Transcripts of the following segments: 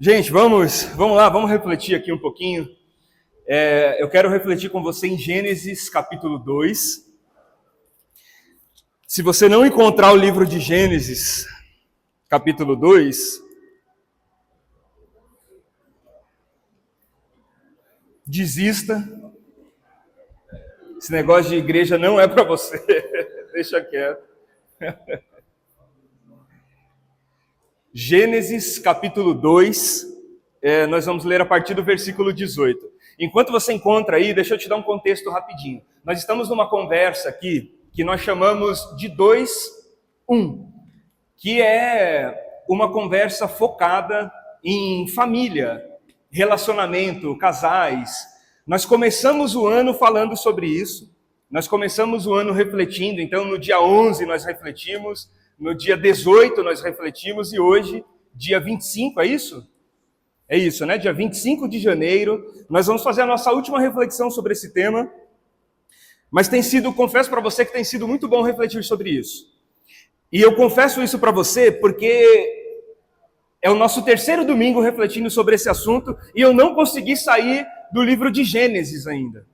Gente, vamos lá, vamos refletir aqui um pouquinho. Eu quero refletir com você em Gênesis capítulo 2. Se você não encontrar o livro de Gênesis capítulo 2, desista. Esse negócio de igreja não é para você. Deixa quieto. Gênesis capítulo 2, nós vamos ler a partir do versículo 18. Enquanto você encontra aí, deixa eu te dar um contexto rapidinho. Nós estamos numa conversa aqui que nós chamamos de 2-1, que é uma conversa focada em família, relacionamento, casais. Nós começamos o ano falando sobre isso, nós começamos o ano refletindo, então no dia 11 nós refletimos, no dia 18 nós refletimos e hoje, dia 25, é isso? É isso, né? Dia 25 de janeiro, nós vamos fazer a nossa última reflexão sobre esse tema, mas confesso para você que tem sido muito bom refletir sobre isso. E eu confesso isso para você porque é o nosso terceiro domingo refletindo sobre esse assunto e eu não consegui sair do livro de Gênesis ainda.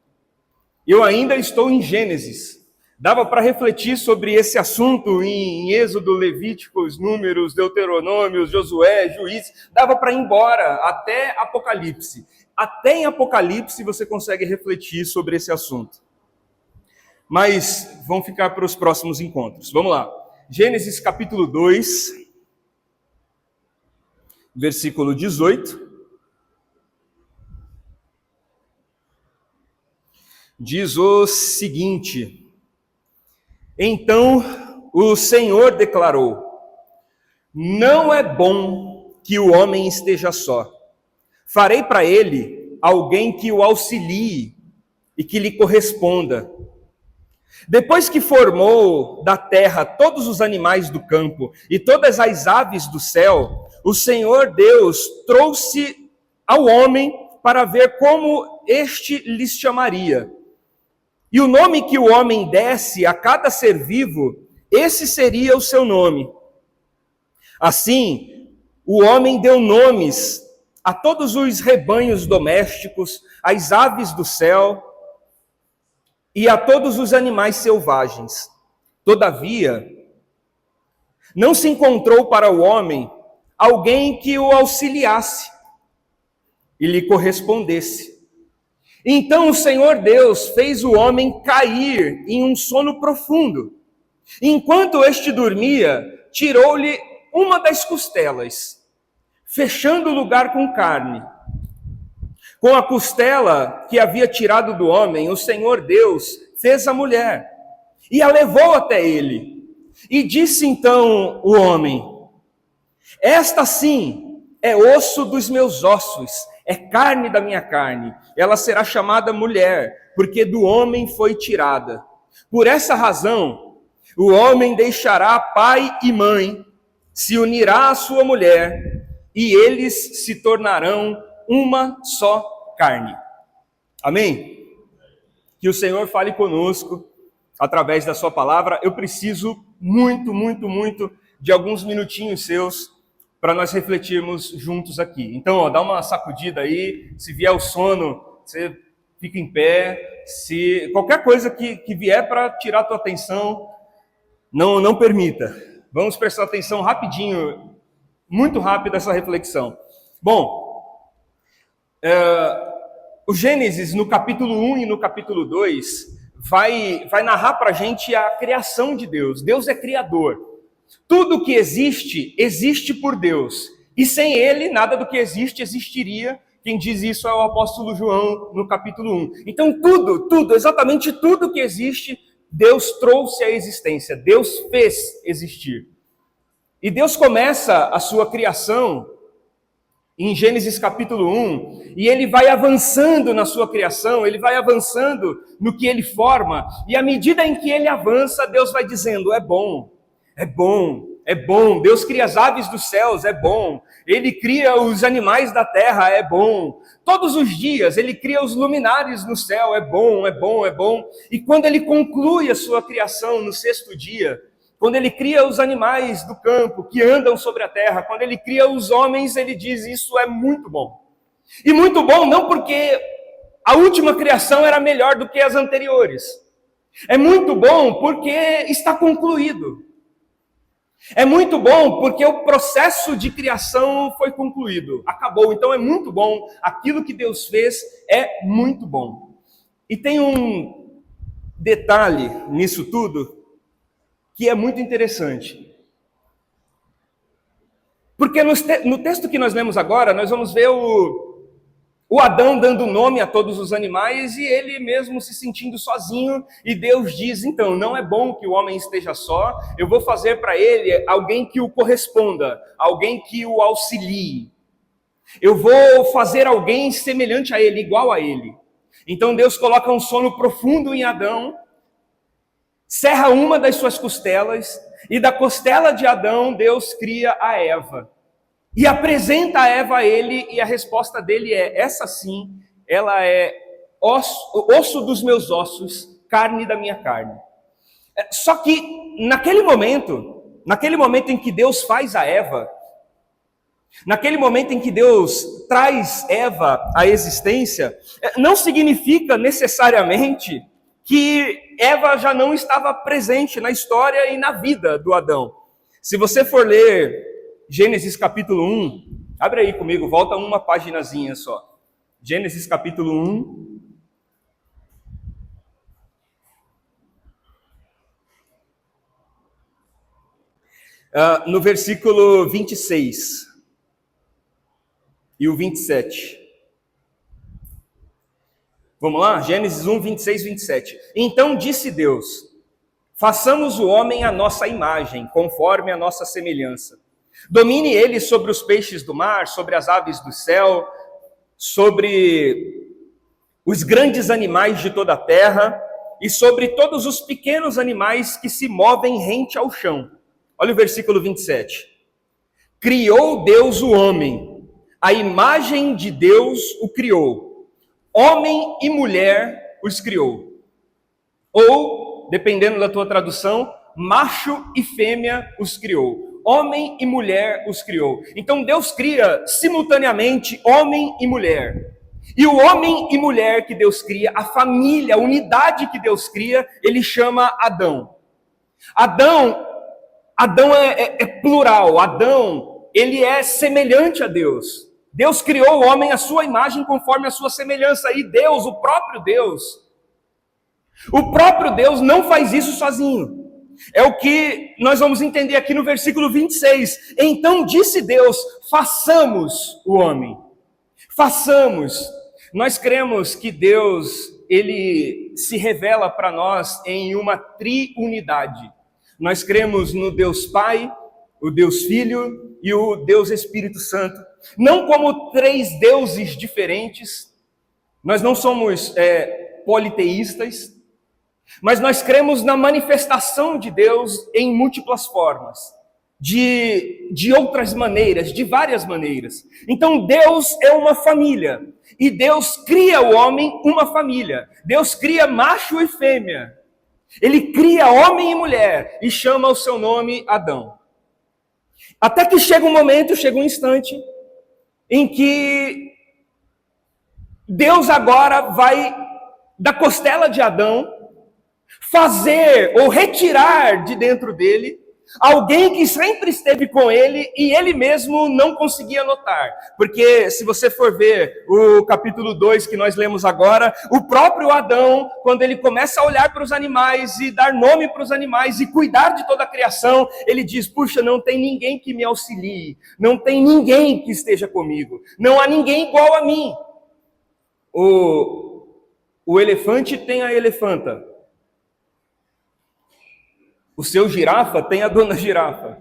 Eu ainda estou em Gênesis. Dava para refletir sobre esse assunto em Êxodo, Levíticos, Números, Deuteronômio, Josué, Juízes. Dava para ir embora até Apocalipse. Até em Apocalipse você consegue refletir sobre esse assunto. Mas vão ficar para os próximos encontros. Vamos lá. Gênesis capítulo 2, versículo 18. Diz o seguinte: Então o Senhor declarou: Não é bom que o homem esteja só. Farei para ele alguém que o auxilie e que lhe corresponda. Depois que formou da terra todos os animais do campo e todas as aves do céu, o Senhor Deus trouxe ao homem para ver como este lhes chamaria. E o nome que o homem desse a cada ser vivo, esse seria o seu nome. Assim, o homem deu nomes a todos os rebanhos domésticos, às aves do céu e a todos os animais selvagens. Todavia, não se encontrou para o homem alguém que o auxiliasse e lhe correspondesse. Então o Senhor Deus fez o homem cair em um sono profundo. Enquanto este dormia, tirou-lhe uma das costelas, fechando o lugar com carne. Com a costela que havia tirado do homem, o Senhor Deus fez a mulher e a levou até ele. E disse então o homem: Esta sim é osso dos meus ossos, é carne da minha carne. Ela será chamada mulher, porque do homem foi tirada. Por essa razão, o homem deixará pai e mãe, se unirá à sua mulher, e eles se tornarão uma só carne. Amém? Que o Senhor fale conosco através da sua palavra. Eu preciso muito de alguns minutinhos seus para nós refletirmos juntos aqui. Então, dá uma sacudida aí, se vier o sono, você fica em pé, se qualquer coisa que vier para tirar a tua atenção, não permita. Vamos prestar atenção rapidinho, muito rápido essa reflexão. Bom, o Gênesis, no capítulo 1 e no capítulo 2, vai narrar para a gente a criação de Deus. Deus é criador. Tudo que existe, existe por Deus. E sem Ele, nada do que existe existiria. Quem diz isso é o apóstolo João, no capítulo 1. Então tudo, exatamente tudo que existe, Deus trouxe à existência. Deus fez existir. E Deus começa a sua criação em Gênesis capítulo 1, e ele vai avançando na sua criação, ele vai avançando no que ele forma, e à medida em que ele avança, Deus vai dizendo: é bom, é bom, é bom. Deus cria as aves dos céus, é bom. Ele cria os animais da terra, é bom. Todos os dias ele cria os luminares no céu, é bom, é bom, é bom. E quando ele conclui a sua criação no sexto dia, Quando ele cria os animais do campo que andam sobre a terra, quando ele cria os homens, ele diz: isso é muito bom. E muito bom não porque a última criação era melhor do que as anteriores. É muito bom porque está concluído. É muito bom porque o processo de criação foi concluído, acabou. Então é muito bom, aquilo que Deus fez é muito bom. E tem um detalhe nisso tudo que é muito interessante. Porque no texto que nós lemos agora, nós vamos ver o Adão dando nome a todos os animais e ele mesmo se sentindo sozinho, e Deus diz: então, não é bom que o homem esteja só, eu vou fazer para ele alguém que o corresponda, alguém que o auxilie. Eu vou fazer alguém semelhante a ele, igual a ele. Então Deus coloca um sono profundo em Adão, cerra uma das suas costelas, e da costela de Adão Deus cria a Eva. E apresenta a Eva a ele, e a resposta dele é: essa sim, ela é osso dos meus ossos, carne da minha carne. Só que naquele momento em que Deus faz a Eva, naquele momento em que Deus traz Eva à existência, não significa necessariamente que Eva já não estava presente na história e na vida do Adão. Se você for ler Gênesis capítulo 1, abre aí comigo, volta uma paginazinha só. Gênesis capítulo 1. No versículo 26 e o 27. Vamos lá? Gênesis 1, 26 e 27. Então disse Deus: façamos o homem à nossa imagem, conforme a nossa semelhança. Domine ele sobre os peixes do mar, sobre as aves do céu, sobre os grandes animais de toda a terra e sobre todos os pequenos animais que se movem rente ao chão. Olha o versículo 27. Criou Deus o homem, a imagem de Deus o criou. Homem e mulher os criou. Ou, dependendo da tua tradução, macho e fêmea os criou. Homem e mulher os criou. Então Deus cria simultaneamente homem e mulher. E o homem e mulher que Deus cria, a família, a unidade que Deus cria, ele chama Adão. Adão é plural. Adão, ele é semelhante a Deus. Deus criou o homem à sua imagem conforme a sua semelhança. E Deus, o próprio Deus não faz isso sozinho. É o que nós vamos entender aqui no versículo 26. Então disse Deus: façamos o homem. Façamos. Nós cremos que Deus, ele se revela para nós em uma triunidade. Nós cremos no Deus Pai, o Deus Filho e o Deus Espírito Santo. Não como três deuses diferentes. Nós não somos politeístas. Mas nós cremos na manifestação de Deus em múltiplas formas, de outras maneiras, de várias maneiras. Então Deus é uma família, e Deus cria o homem uma família. Deus cria macho e fêmea. Ele cria homem e mulher e chama o seu nome Adão. Até que chega um instante, em que Deus agora vai, da costela de Adão, fazer ou retirar de dentro dele alguém que sempre esteve com ele e ele mesmo não conseguia notar. Porque se você for ver o capítulo 2 que nós lemos agora, o próprio Adão, quando ele começa a olhar para os animais e dar nome para os animais e cuidar de toda a criação, ele diz: puxa, não tem ninguém que me auxilie, não tem ninguém que esteja comigo, não há ninguém igual a mim. O elefante tem a elefanta. O seu girafa tem a dona girafa.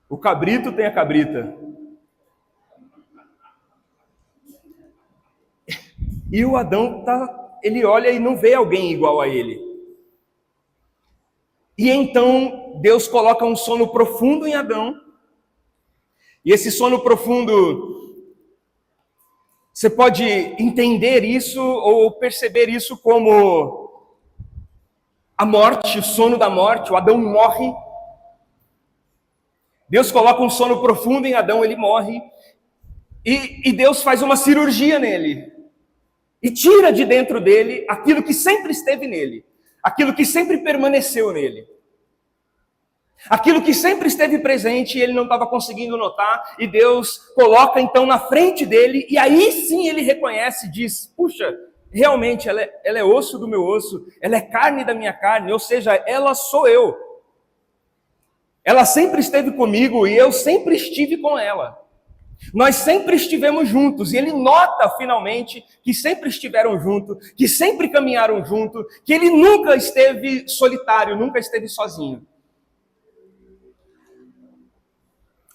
O cabrito tem a cabrita. E o Adão ele olha e não vê alguém igual a ele. E então Deus coloca um sono profundo em Adão. E esse sono profundo, você pode entender isso ou perceber isso como a morte, o sono da morte, o Adão morre. Deus coloca um sono profundo em Adão, ele morre. E Deus faz uma cirurgia nele. E tira de dentro dele aquilo que sempre esteve nele. Aquilo que sempre permaneceu nele. Aquilo que sempre esteve presente e ele não estava conseguindo notar. E Deus coloca então na frente dele. E aí sim ele reconhece e diz, puxa, realmente ela é osso do meu osso. Ela é carne da minha carne. Ou seja, ela sou eu. Ela sempre esteve comigo e eu sempre estive com ela. Nós sempre estivemos juntos, e ele nota finalmente que sempre estiveram juntos, que sempre caminharam juntos, que ele nunca esteve solitário, nunca esteve sozinho.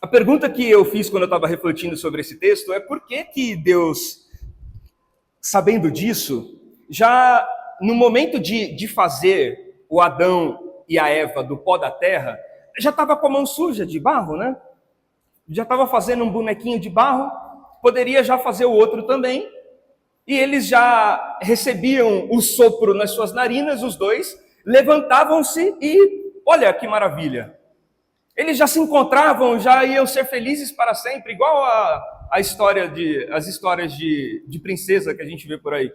A pergunta que eu fiz quando eu estava refletindo sobre esse texto é por que Deus, sabendo disso, já no momento de fazer o Adão e a Eva do pó da terra, já estava com a mão suja de barro, né? Já estava fazendo um bonequinho de barro, poderia já fazer o outro também, e eles já recebiam o sopro nas suas narinas, os dois, levantavam-se e, olha que maravilha, eles já se encontravam, já iam ser felizes para sempre, igual as histórias de princesa que a gente vê por aí.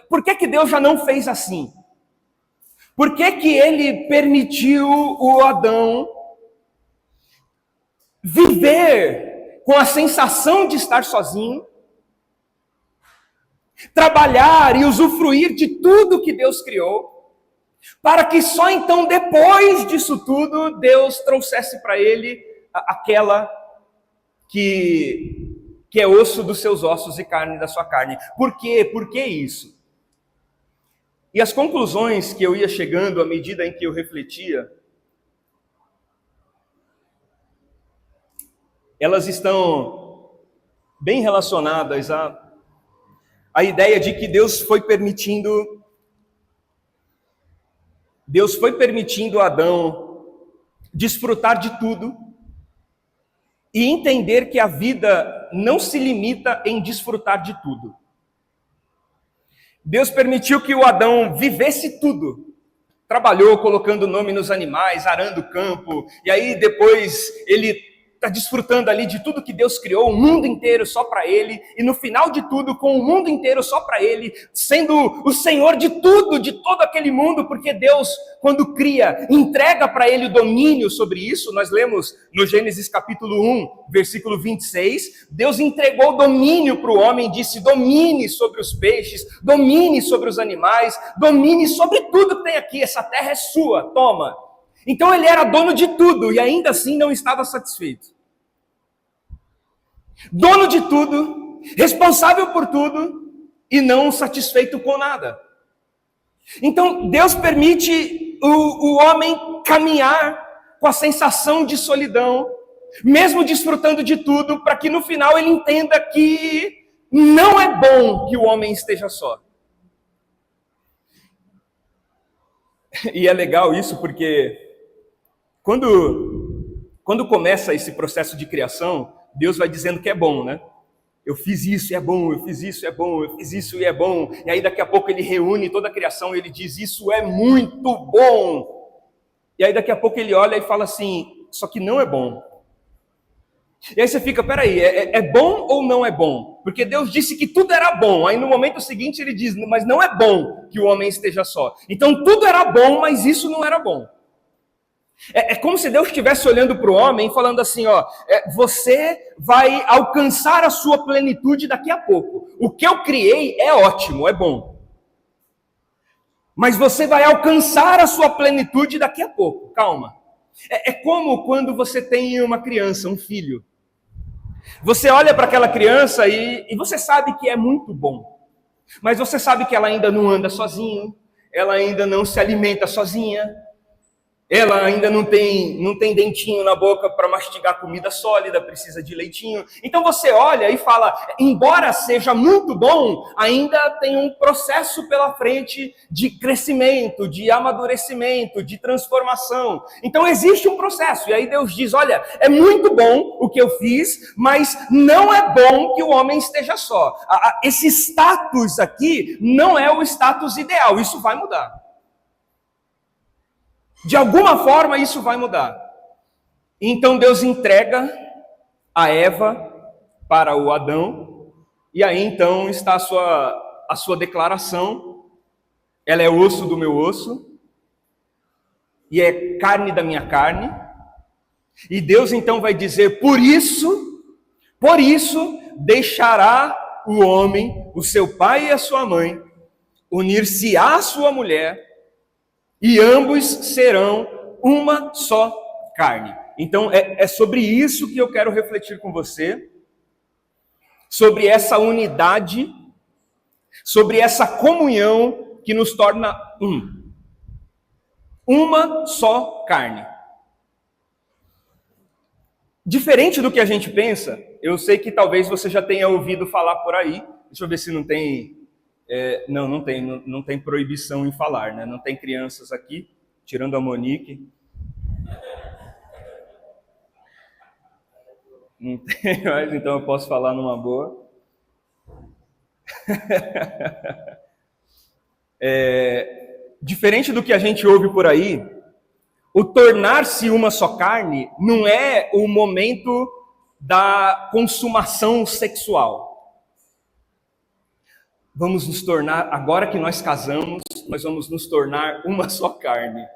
Por que Deus já não fez assim? Por que ele permitiu o Adão viver com a sensação de estar sozinho, trabalhar e usufruir de tudo que Deus criou, para que só então, depois disso tudo, Deus trouxesse para ele aquela que é osso dos seus ossos e carne da sua carne. Por quê? Por que isso? E as conclusões que eu ia chegando à medida em que eu refletia, elas estão bem relacionadas à ideia de que Deus foi permitindo Adão desfrutar de tudo e entender que a vida não se limita em desfrutar de tudo. Deus permitiu que o Adão vivesse tudo. Trabalhou colocando nome nos animais, arando o campo, e aí depois ele está desfrutando ali de tudo que Deus criou, o mundo inteiro só para ele, e no final de tudo, com o mundo inteiro só para ele, sendo o Senhor de tudo, de todo aquele mundo, porque Deus, quando cria, entrega para ele o domínio sobre isso. Nós lemos no Gênesis capítulo 1, versículo 26, Deus entregou o domínio para o homem, disse, domine sobre os peixes, domine sobre os animais, domine sobre tudo que tem aqui, essa terra é sua, toma. Então ele era dono de tudo e ainda assim não estava satisfeito. Dono de tudo, responsável por tudo e não satisfeito com nada. Então Deus permite o homem caminhar com a sensação de solidão, mesmo desfrutando de tudo, para que no final ele entenda que não é bom que o homem esteja só. E é legal isso porque quando começa esse processo de criação, Deus vai dizendo que é bom, né? Eu fiz isso e é bom, eu fiz isso e é bom, eu fiz isso e é bom. E aí daqui a pouco ele reúne toda a criação e ele diz, isso é muito bom. E aí daqui a pouco ele olha e fala assim, só que não é bom. E aí você fica, peraí, é bom ou não é bom? Porque Deus disse que tudo era bom. Aí no momento seguinte ele diz, mas não é bom que o homem esteja só. Então tudo era bom, mas isso não era bom. É como se Deus estivesse olhando para o homem e falando assim, ó, você vai alcançar a sua plenitude daqui a pouco. O que eu criei é ótimo, é bom. Mas você vai alcançar a sua plenitude daqui a pouco, calma. É como quando você tem uma criança, um filho. Você olha para aquela criança e você sabe que é muito bom. Mas você sabe que ela ainda não anda sozinha, ela ainda não se alimenta sozinha, ela ainda não tem dentinho na boca para mastigar comida sólida, precisa de leitinho. Então você olha e fala, embora seja muito bom, ainda tem um processo pela frente de crescimento, de amadurecimento, de transformação. Então existe um processo. E aí Deus diz, olha, é muito bom o que eu fiz, mas não é bom que o homem esteja só. Esse status aqui não é o status ideal, isso vai mudar. De alguma forma isso vai mudar. Então Deus entrega a Eva para o Adão, e aí então está a sua declaração: ela é osso do meu osso, e é carne da minha carne. E Deus então vai dizer: por isso, deixará o homem, o seu pai e a sua mãe, unir-se-á à sua mulher, e ambos serão uma só carne. Então é sobre isso que eu quero refletir com você, sobre essa unidade, sobre essa comunhão que nos torna uma só carne. Diferente do que a gente pensa, eu sei que talvez você já tenha ouvido falar por aí. Deixa eu ver se não tem. Não tem proibição em falar, né? Não tem crianças aqui, tirando a Monique. Não tem mais, então eu posso falar numa boa. Diferente do que a gente ouve por aí, o tornar-se uma só carne não é o momento da consumação sexual. Vamos nos tornar, agora que nós casamos, nós vamos nos tornar uma só carne.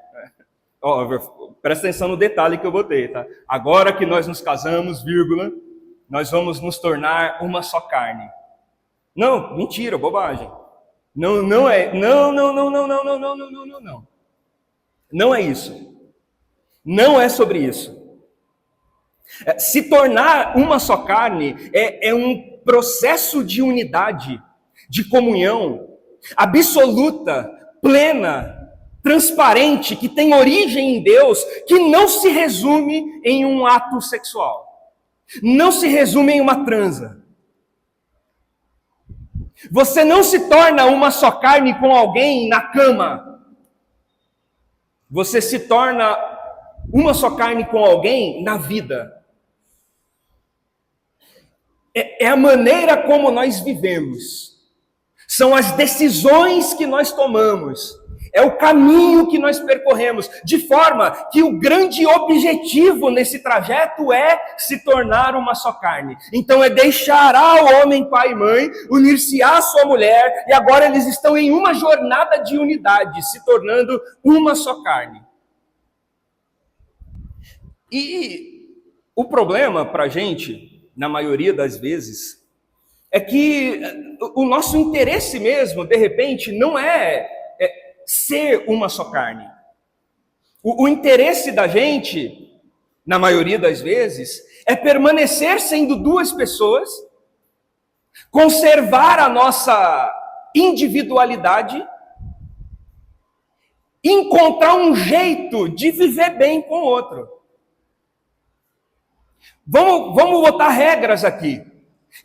Presta atenção no detalhe que eu botei, tá? Agora que nós nos casamos, vírgula, nós vamos nos tornar uma só carne. Não, mentira, bobagem. Não é. Não. Não é isso. Não é sobre isso. Se tornar uma só carne é um processo de unidade, de comunhão absoluta, plena, transparente, que tem origem em Deus, que não se resume em um ato sexual, não se resume em uma transa. Você não se torna uma só carne com alguém na cama. Você se torna uma só carne com alguém na vida. É a maneira como nós vivemos. São as decisões que nós tomamos. É o caminho que nós percorremos. De forma que o grande objetivo nesse trajeto é se tornar uma só carne. Então deixará o homem pai e mãe, unir-se-á à sua mulher, e agora eles estão em uma jornada de unidade, se tornando uma só carne. E o problema para a gente, na maioria das vezes, é que o nosso interesse mesmo, de repente, não é ser uma só carne. O interesse da gente, na maioria das vezes, é permanecer sendo duas pessoas, conservar a nossa individualidade, encontrar um jeito de viver bem com o outro. Vamos botar regras aqui.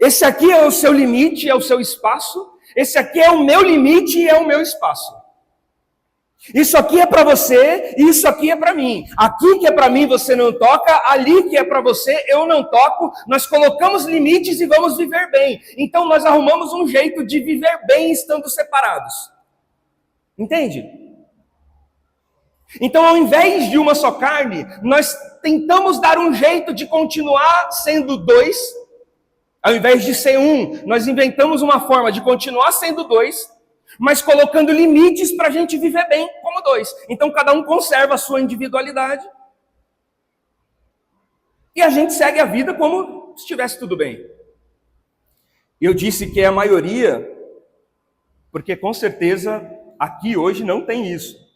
Esse aqui é o seu limite, é o seu espaço. Esse aqui é o meu limite e é o meu espaço. Isso aqui é para você e isso aqui é para mim. Aqui que é para mim você não toca, ali que é para você eu não toco. Nós colocamos limites e vamos viver bem. Então nós arrumamos um jeito de viver bem estando separados. Entende? Então, ao invés de uma só carne, nós tentamos dar um jeito de continuar sendo dois. Ao invés de ser um, nós inventamos uma forma de continuar sendo dois, mas colocando limites para a gente viver bem como dois. Então, cada um conserva a sua individualidade. E a gente segue a vida como se estivesse tudo bem. Eu disse que é a maioria, porque com certeza aqui hoje não tem isso.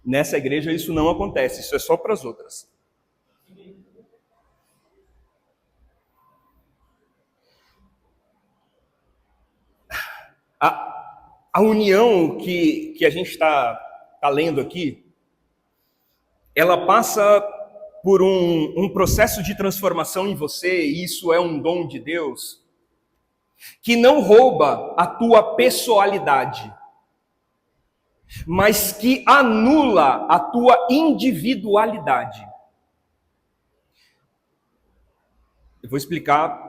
Nessa igreja isso não acontece, isso é só para as outras. A união que a gente está lendo aqui, ela passa por um processo de transformação em você, e isso é um dom de Deus, que não rouba a tua pessoalidade, mas que anula a tua individualidade. Eu vou explicar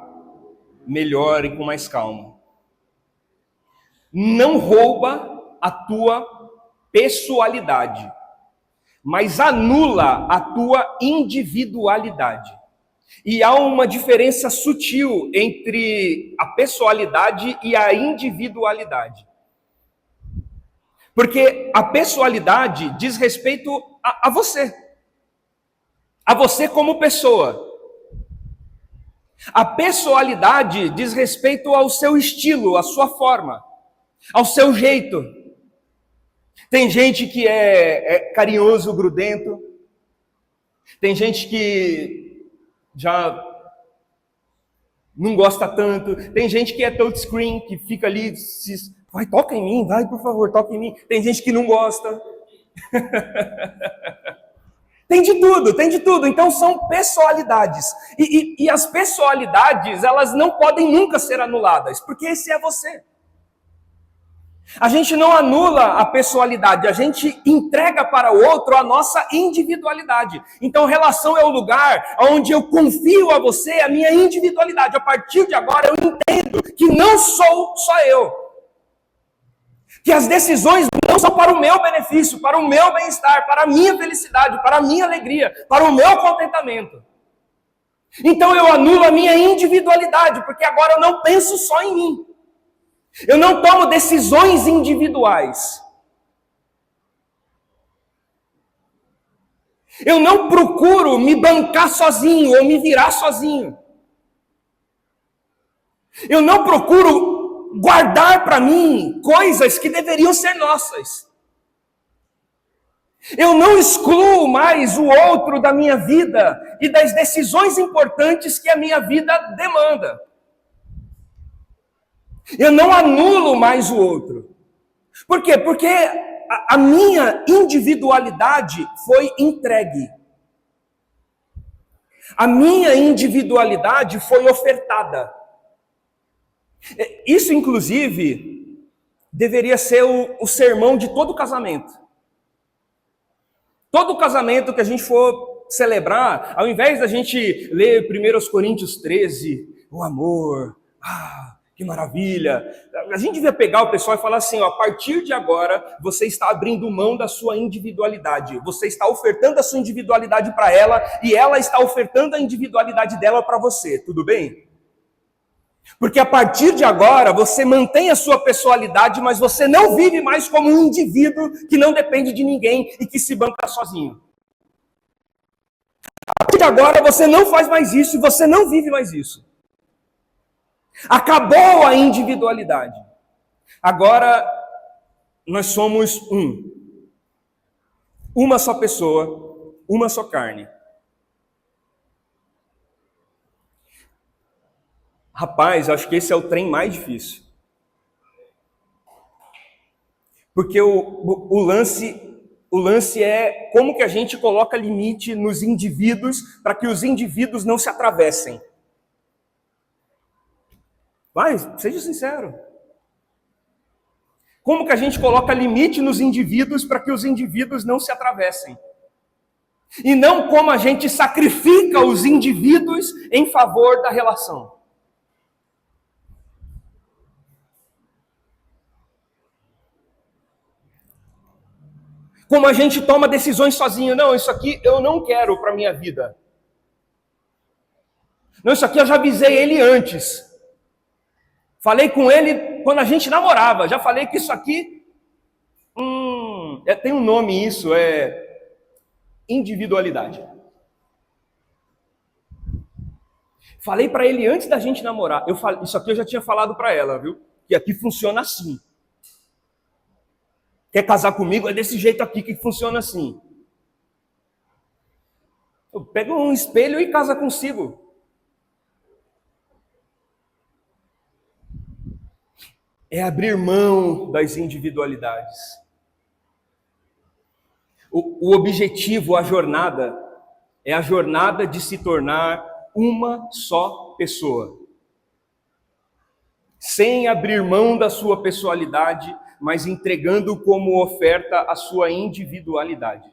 melhor e com mais calma. Não rouba a tua pessoalidade, mas anula a tua individualidade. E há uma diferença sutil entre a pessoalidade e a individualidade. Porque a pessoalidade diz respeito a você. A você como pessoa. A pessoalidade diz respeito ao seu estilo, à sua forma, ao seu jeito. Tem gente que é carinhoso, grudento. Tem gente que já não gosta tanto. Tem gente que é touchscreen, que fica ali, vai, toca em mim, vai, por favor, toca em mim. Tem gente que não gosta. Tem de tudo, tem de tudo. Então são pessoalidades. E as pessoalidades, elas não podem nunca ser anuladas, porque esse é você. A gente não anula a pessoalidade, a gente entrega para o outro a nossa individualidade. Então, relação é o lugar onde eu confio a você a minha individualidade. A partir de agora, eu entendo que não sou só eu. Que as decisões não são para o meu benefício, para o meu bem-estar, para a minha felicidade, para a minha alegria, para o meu contentamento. Então, eu anulo a minha individualidade, porque agora eu não penso só em mim. Eu não tomo decisões individuais. Eu não procuro me bancar sozinho ou me virar sozinho. Eu não procuro guardar para mim coisas que deveriam ser nossas. Eu não excluo mais o outro da minha vida e das decisões importantes que a minha vida demanda. Eu não anulo mais o outro. Por quê? Porque a minha individualidade foi entregue. A minha individualidade foi ofertada. Isso, inclusive, deveria ser o sermão de todo casamento. Todo casamento que a gente for celebrar, ao invés da gente ler 1 Coríntios 13, o amor, que maravilha. A gente devia pegar o pessoal e falar assim, ó, a partir de agora, você está abrindo mão da sua individualidade. Você está ofertando a sua individualidade para ela e ela está ofertando a individualidade dela para você. Tudo bem? Porque a partir de agora, você mantém a sua pessoalidade, mas você não vive mais como um indivíduo que não depende de ninguém e que se banca sozinho. A partir de agora, você não faz mais isso e você não vive mais isso. Acabou a individualidade. Agora nós somos uma só pessoa, uma só carne. Rapaz, acho que esse é o trem mais difícil. Porque o lance é como que a gente coloca limite nos indivíduos para que os indivíduos não se atravessem. Vai, seja sincero. Como que a gente coloca limite nos indivíduos para que os indivíduos não se atravessem? E não como a gente sacrifica os indivíduos em favor da relação. Como a gente toma decisões sozinho. Não, isso aqui eu não quero para a minha vida. Não, isso aqui eu já avisei ele antes. Falei com ele quando a gente namorava. Já falei que isso aqui... tem um nome isso, é individualidade. Falei para ele antes da gente namorar. Isso aqui eu já tinha falado para ela, viu? Que aqui funciona assim. Quer casar comigo? É desse jeito aqui que funciona assim. Pega um espelho e casa consigo. É abrir mão das individualidades. O objetivo, a jornada, é a jornada de se tornar uma só pessoa. Sem abrir mão da sua pessoalidade, mas entregando como oferta a sua individualidade.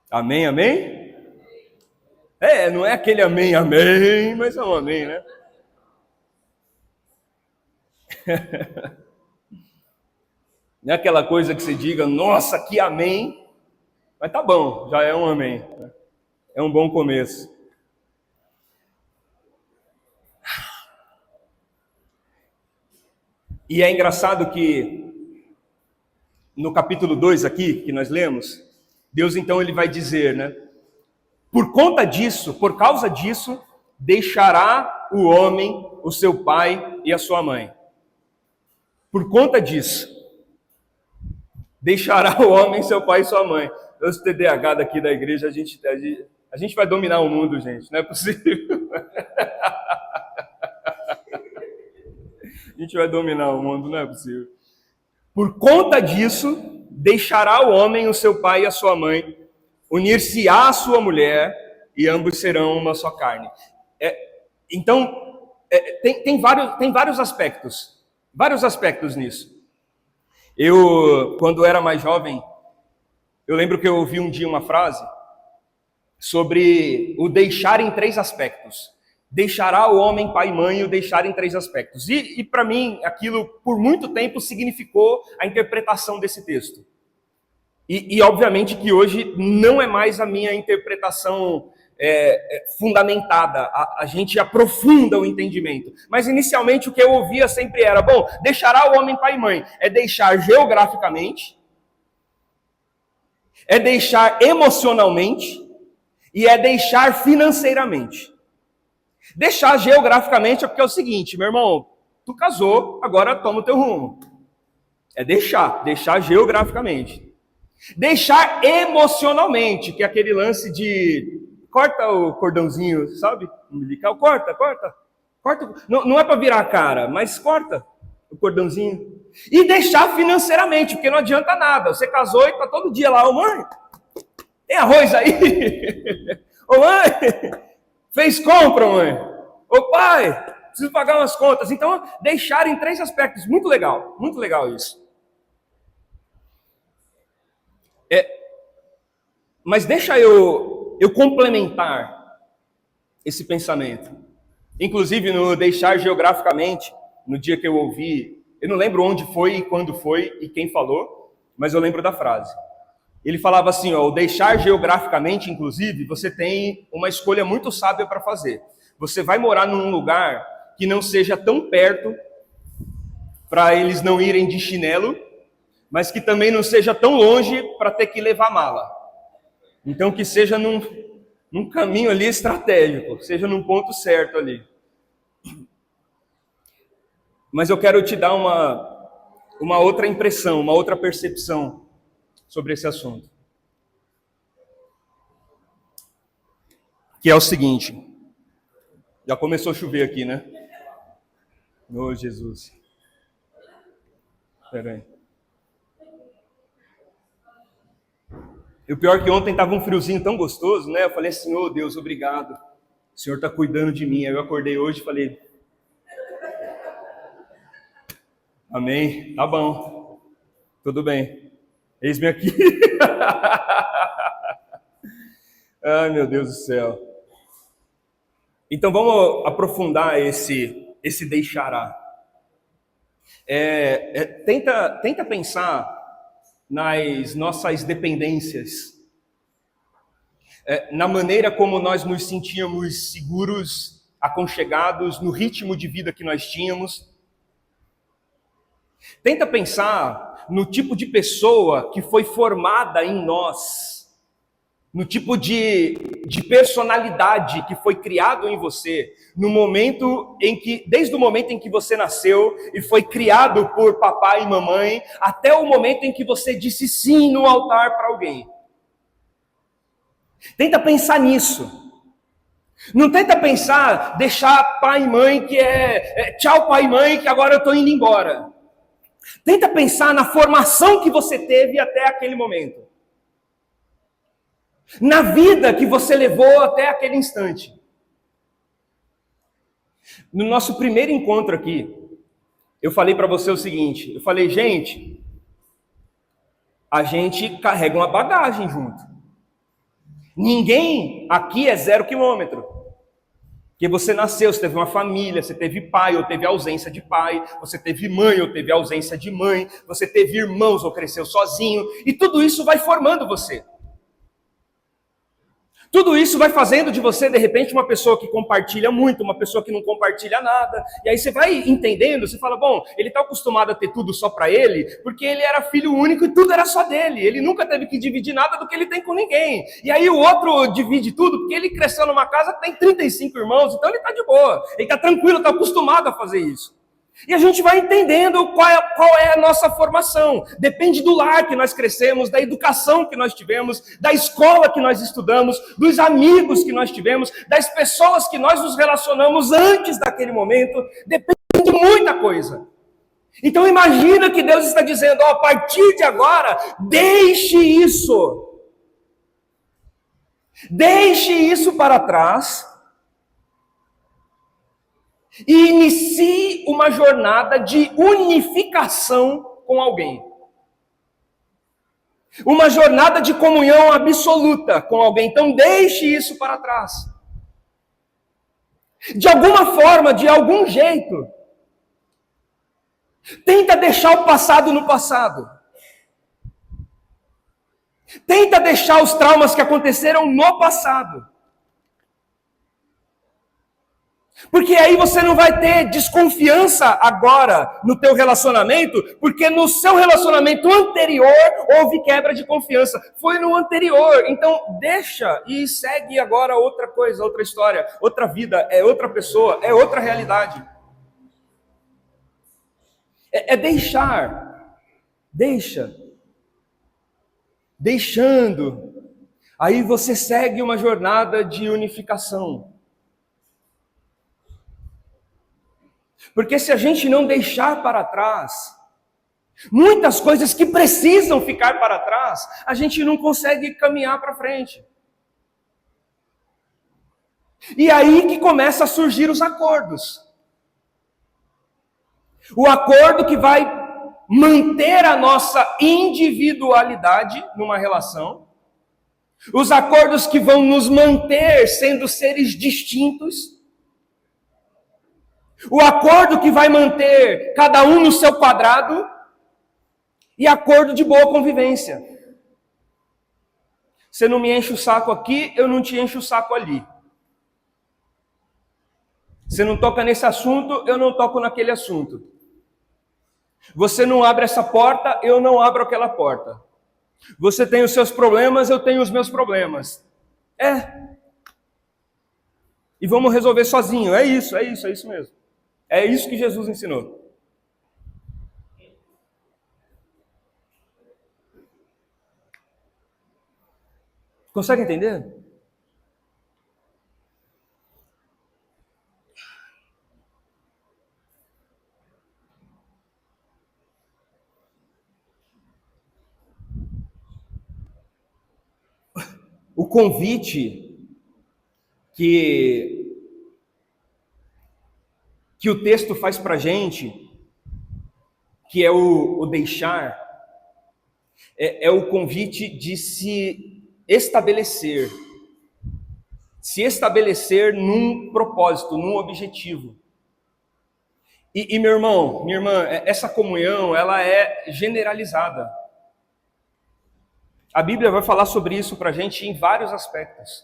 Amém, amém? Não é aquele amém, amém, mas é um amém, né? Não é aquela coisa que você diga, nossa, que amém, mas tá bom, já é um amém. É um bom começo. E é engraçado que no capítulo 2 aqui, que nós lemos, Deus então ele vai dizer, né? Por conta disso, por causa disso, deixará o homem o seu pai e a sua mãe. Por conta disso, deixará o homem seu pai e sua mãe. Os TDAH daqui da igreja, a gente vai dominar o mundo, gente, não é possível. A gente vai dominar o mundo, não é possível. Por conta disso, deixará o homem o seu pai e a sua mãe, unir-se-á à sua mulher, e ambos serão uma só carne. Então, tem vários aspectos nisso. Eu, quando era mais jovem, eu lembro que eu ouvi um dia uma frase sobre o deixar em 3 aspectos. Deixará o homem pai e mãe o deixar em 3 aspectos. E para mim, aquilo por muito tempo significou a interpretação desse texto. E obviamente que hoje não é mais a minha interpretação fundamentada, a gente aprofunda o entendimento. Mas inicialmente o que eu ouvia sempre era, bom, deixará o homem pai e mãe, é deixar geograficamente, é deixar emocionalmente e é deixar financeiramente. Deixar geograficamente é porque é o seguinte, meu irmão, tu casou, agora toma o teu rumo. É deixar geograficamente. Deixar emocionalmente, que é aquele lance de corta o cordãozinho, sabe? Umbilical, corta. Não é para virar a cara, mas corta o cordãozinho. E deixar financeiramente, porque não adianta nada. Você casou e tá todo dia lá, ô mãe, tem arroz aí? Ô mãe, fez compra, mãe? Ô pai, preciso pagar umas contas. Então, deixar em 3 aspectos. Muito legal isso. Mas deixa eu complementar esse pensamento. Inclusive, no deixar geograficamente, no dia que eu ouvi, eu não lembro onde foi, quando foi e quem falou, mas eu lembro da frase. Ele falava assim, ó, o deixar geograficamente, inclusive, você tem uma escolha muito sábia para fazer. Você vai morar num lugar que não seja tão perto para eles não irem de chinelo, mas que também não seja tão longe para ter que levar mala. Então, que seja num caminho ali estratégico, seja num ponto certo ali. Mas eu quero te dar uma outra impressão, uma outra percepção sobre esse assunto. Que é o seguinte. Já começou a chover aqui, né? Oh, Jesus. Espera aí. E o pior é que ontem estava um friozinho tão gostoso, né? Eu falei assim, oh Deus, obrigado. O Senhor está cuidando de mim. Aí eu acordei hoje e falei, amém, tá bom, tudo bem. Eis-me aqui. Ai, meu Deus do céu. Então vamos aprofundar esse deixará. Tenta pensar nas nossas dependências, na maneira como nós nos sentíamos seguros, aconchegados, no ritmo de vida que nós tínhamos. Tenta pensar no tipo de pessoa que foi formada em nós, no tipo de personalidade que foi criado em você, desde o momento em que você nasceu e foi criado por papai e mamãe, até o momento em que você disse sim no altar para alguém. Tenta pensar nisso. Não tenta pensar, deixar pai e mãe que tchau pai e mãe que agora eu estou indo embora. Tenta pensar na formação que você teve até aquele momento. Na vida que você levou até aquele instante. No nosso primeiro encontro aqui, eu falei para você o seguinte, eu falei, gente, a gente carrega uma bagagem junto. Ninguém aqui é 0 quilômetro. Porque você nasceu, você teve uma família, você teve pai ou teve ausência de pai, você teve mãe ou teve ausência de mãe, você teve irmãos ou cresceu sozinho, e tudo isso vai formando você. Tudo isso vai fazendo de você, de repente, uma pessoa que compartilha muito, uma pessoa que não compartilha nada. E aí você vai entendendo, você fala, bom, ele está acostumado a ter tudo só para ele, porque ele era filho único e tudo era só dele. Ele nunca teve que dividir nada do que ele tem com ninguém. E aí o outro divide tudo, porque ele cresceu numa casa que tem 35 irmãos, então ele está de boa. Ele está tranquilo, está acostumado a fazer isso. E a gente vai entendendo qual é a nossa formação. Depende do lar que nós crescemos, da educação que nós tivemos, da escola que nós estudamos, dos amigos que nós tivemos, das pessoas que nós nos relacionamos antes daquele momento. Depende de muita coisa. Então imagina que Deus está dizendo, a partir de agora, deixe isso. Deixe isso para trás. E inicie uma jornada de unificação com alguém. Uma jornada de comunhão absoluta com alguém. Então deixe isso para trás. De alguma forma, de algum jeito. Tenta deixar o passado no passado. Tenta deixar os traumas que aconteceram no passado. Porque aí você não vai ter desconfiança agora no teu relacionamento, porque no seu relacionamento anterior houve quebra de confiança. Foi no anterior. Então deixa e segue agora outra coisa, outra história, outra vida, é outra pessoa, é outra realidade. É deixar. Deixa. Deixando. Aí você segue uma jornada de unificação. Porque se a gente não deixar para trás, muitas coisas que precisam ficar para trás, a gente não consegue caminhar para frente. E aí que começa a surgir os acordos. O acordo que vai manter a nossa individualidade numa relação. Os acordos que vão nos manter sendo seres distintos. O acordo que vai manter cada um no seu quadrado e acordo de boa convivência. Você não me enche o saco aqui, eu não te encho o saco ali. Você não toca nesse assunto, eu não toco naquele assunto. Você não abre essa porta, eu não abro aquela porta. Você tem os seus problemas, eu tenho os meus problemas. E vamos resolver sozinho. É isso mesmo. É isso que Jesus ensinou. Consegue entender? O convite que o texto faz para a gente, que é o deixar, é o convite de se estabelecer num propósito, num objetivo. E meu irmão, minha irmã, essa comunhão, ela é generalizada. A Bíblia vai falar sobre isso para a gente em vários aspectos.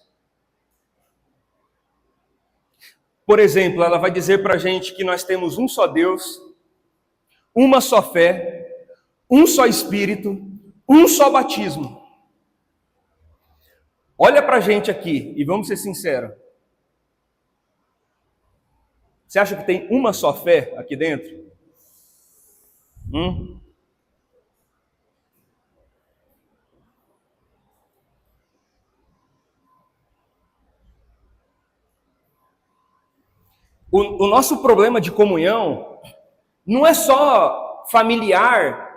Por exemplo, ela vai dizer para a gente que nós temos um só Deus, uma só fé, um só Espírito, um só batismo. Olha para a gente aqui e vamos ser sinceros. Você acha que tem uma só fé aqui dentro? O nosso problema de comunhão não é só familiar,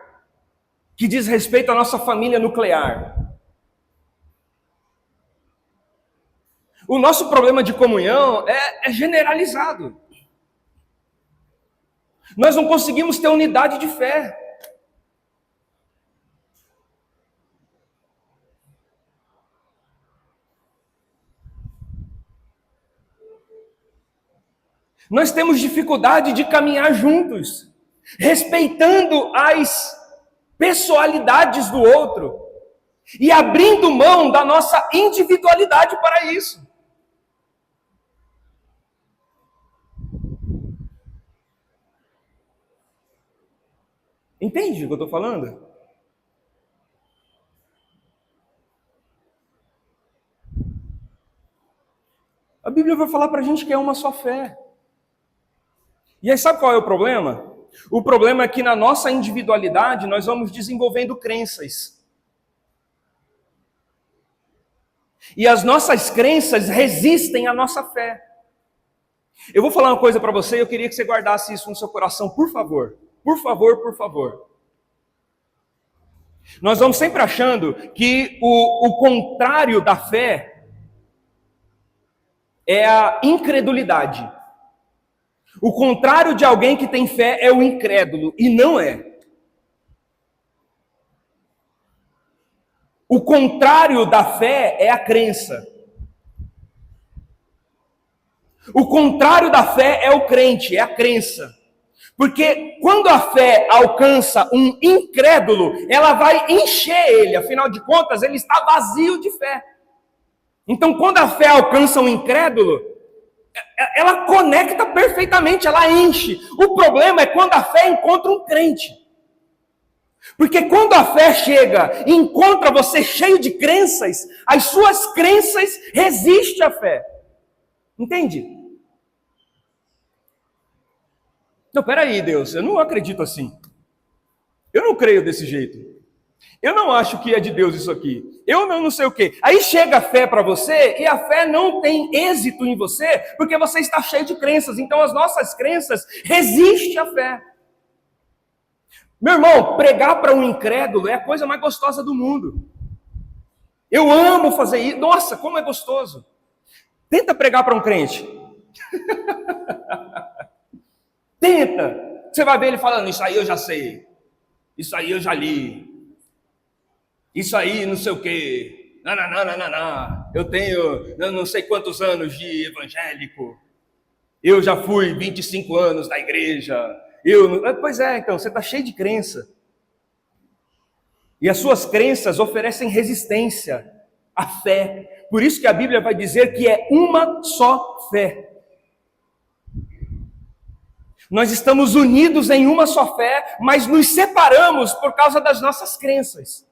que diz respeito à nossa família nuclear. O nosso problema de comunhão é generalizado. Nós não conseguimos ter unidade de fé. Nós temos dificuldade de caminhar juntos, respeitando as pessoalidades do outro e abrindo mão da nossa individualidade para isso. Entende o que eu estou falando? A Bíblia vai falar para a gente que é uma só fé. E aí sabe qual é o problema? O problema é que na nossa individualidade nós vamos desenvolvendo crenças. E as nossas crenças resistem à nossa fé. Eu vou falar uma coisa para você e eu queria que você guardasse isso no seu coração, por favor. Por favor, por favor. Nós vamos sempre achando que o contrário da fé é a incredulidade. O contrário de alguém que tem fé é o incrédulo, e não é. O contrário da fé é a crença. O contrário da fé é o crente, é a crença. Porque quando a fé alcança um incrédulo, ela vai encher ele, afinal de contas, ele está vazio de fé. Então, quando a fé alcança um incrédulo, ela conecta perfeitamente, ela enche. O problema é quando a fé encontra um crente. Porque quando a fé chega e encontra você cheio de crenças, as suas crenças resistem à fé. Entende? Não, peraí, Deus, eu não acredito assim. Eu não creio desse jeito. Eu não acho que é de Deus isso aqui. Eu não sei o quê. Aí chega a fé para você e a fé não tem êxito em você porque você está cheio de crenças. Então as nossas crenças resistem à fé. Meu irmão, pregar para um incrédulo é a coisa mais gostosa do mundo. Eu amo fazer isso. Nossa, como é gostoso. Tenta pregar para um crente. Tenta. Você vai ver ele falando, isso aí eu já sei. Isso aí eu já li. Isso aí não sei o quê. Não. Eu tenho não sei quantos anos de evangélico. Eu já fui 25 anos da igreja. Pois é, então, você está cheio de crença. E as suas crenças oferecem resistência à fé. Por isso que a Bíblia vai dizer que é uma só fé. Nós estamos unidos em uma só fé, mas nos separamos por causa das nossas crenças.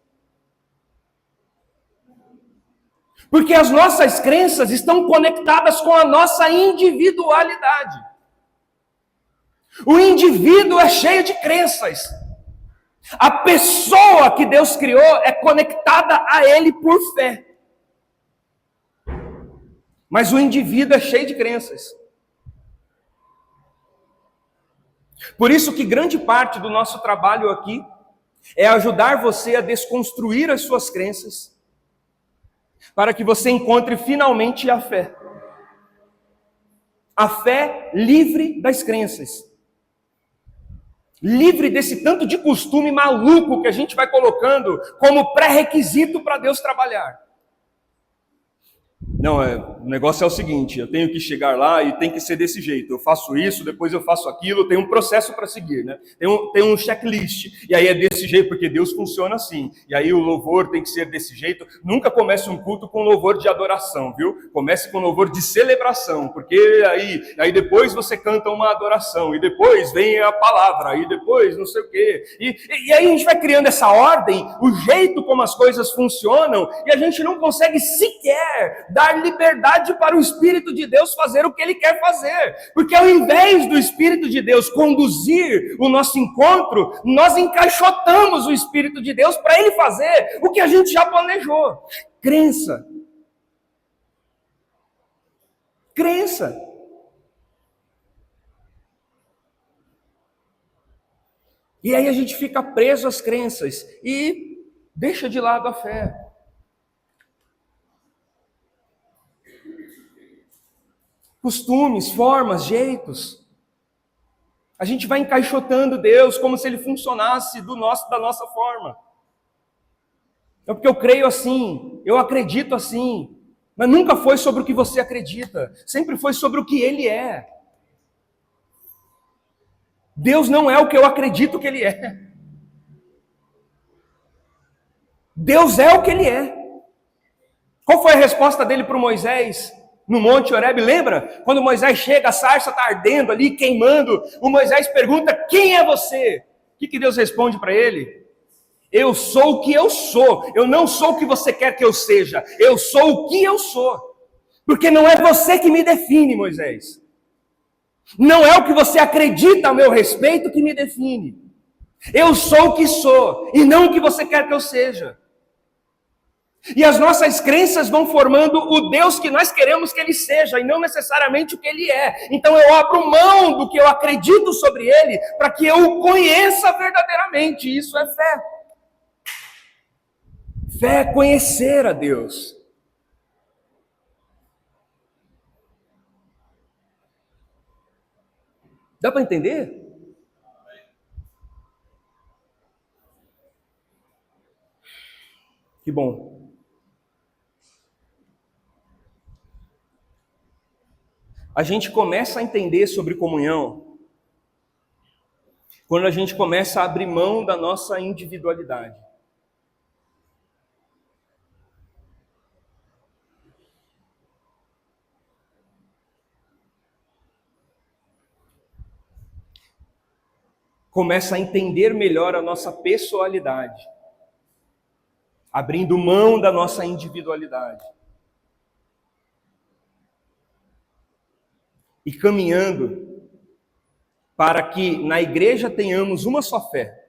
Porque as nossas crenças estão conectadas com a nossa individualidade. O indivíduo é cheio de crenças. A pessoa que Deus criou é conectada a Ele por fé. Mas o indivíduo é cheio de crenças. Por isso que grande parte do nosso trabalho aqui é ajudar você a desconstruir as suas crenças, para que você encontre finalmente a fé. A fé livre das crenças. Livre desse tanto de costume maluco que a gente vai colocando como pré-requisito para Deus trabalhar. Não, o negócio é o seguinte, eu tenho que chegar lá e tem que ser desse jeito. Eu faço isso, depois eu faço aquilo, tem um processo para seguir, né? Tem um checklist, e aí é desse jeito, porque Deus funciona assim. E aí o louvor tem que ser desse jeito. Nunca comece um culto com louvor de adoração, viu? Comece com louvor de celebração, porque aí depois você canta uma adoração, e depois vem a palavra, e depois não sei o quê. E aí a gente vai criando essa ordem, o jeito como as coisas funcionam, e a gente não consegue sequer dar liberdade para o Espírito de Deus fazer o que Ele quer fazer. Porque ao invés do Espírito de Deus conduzir o nosso encontro, nós encaixotamos o Espírito de Deus para Ele fazer o que a gente já planejou. Crença. Crença. E aí a gente fica preso às crenças e deixa de lado a fé. Costumes, formas, jeitos. A gente vai encaixotando Deus como se Ele funcionasse da nossa forma. É porque eu creio assim, eu acredito assim. Mas nunca foi sobre o que você acredita. Sempre foi sobre o que Ele é. Deus não é o que eu acredito que Ele é. Deus é o que Ele é. Qual foi a resposta dele para o Moisés no Monte Horebe? Lembra? Quando Moisés chega, a sarça está ardendo ali, queimando. O Moisés pergunta: quem é você? O que Deus responde para ele? Eu sou o que eu sou. Eu não sou o que você quer que eu seja. Eu sou o que eu sou. Porque não é você que me define, Moisés. Não é o que você acredita a meu respeito que me define. Eu sou o que sou e não o que você quer que eu seja. E as nossas crenças vão formando o Deus que nós queremos que Ele seja, e não necessariamente o que Ele é. Então eu abro mão do que eu acredito sobre Ele, para que eu o conheça verdadeiramente. Isso é fé. Fé é conhecer a Deus. Dá para entender? Que bom. A gente começa a entender sobre comunhão quando a gente começa a abrir mão da nossa individualidade. Começa a entender melhor a nossa pessoalidade, abrindo mão da nossa individualidade e caminhando para que na igreja tenhamos uma só fé,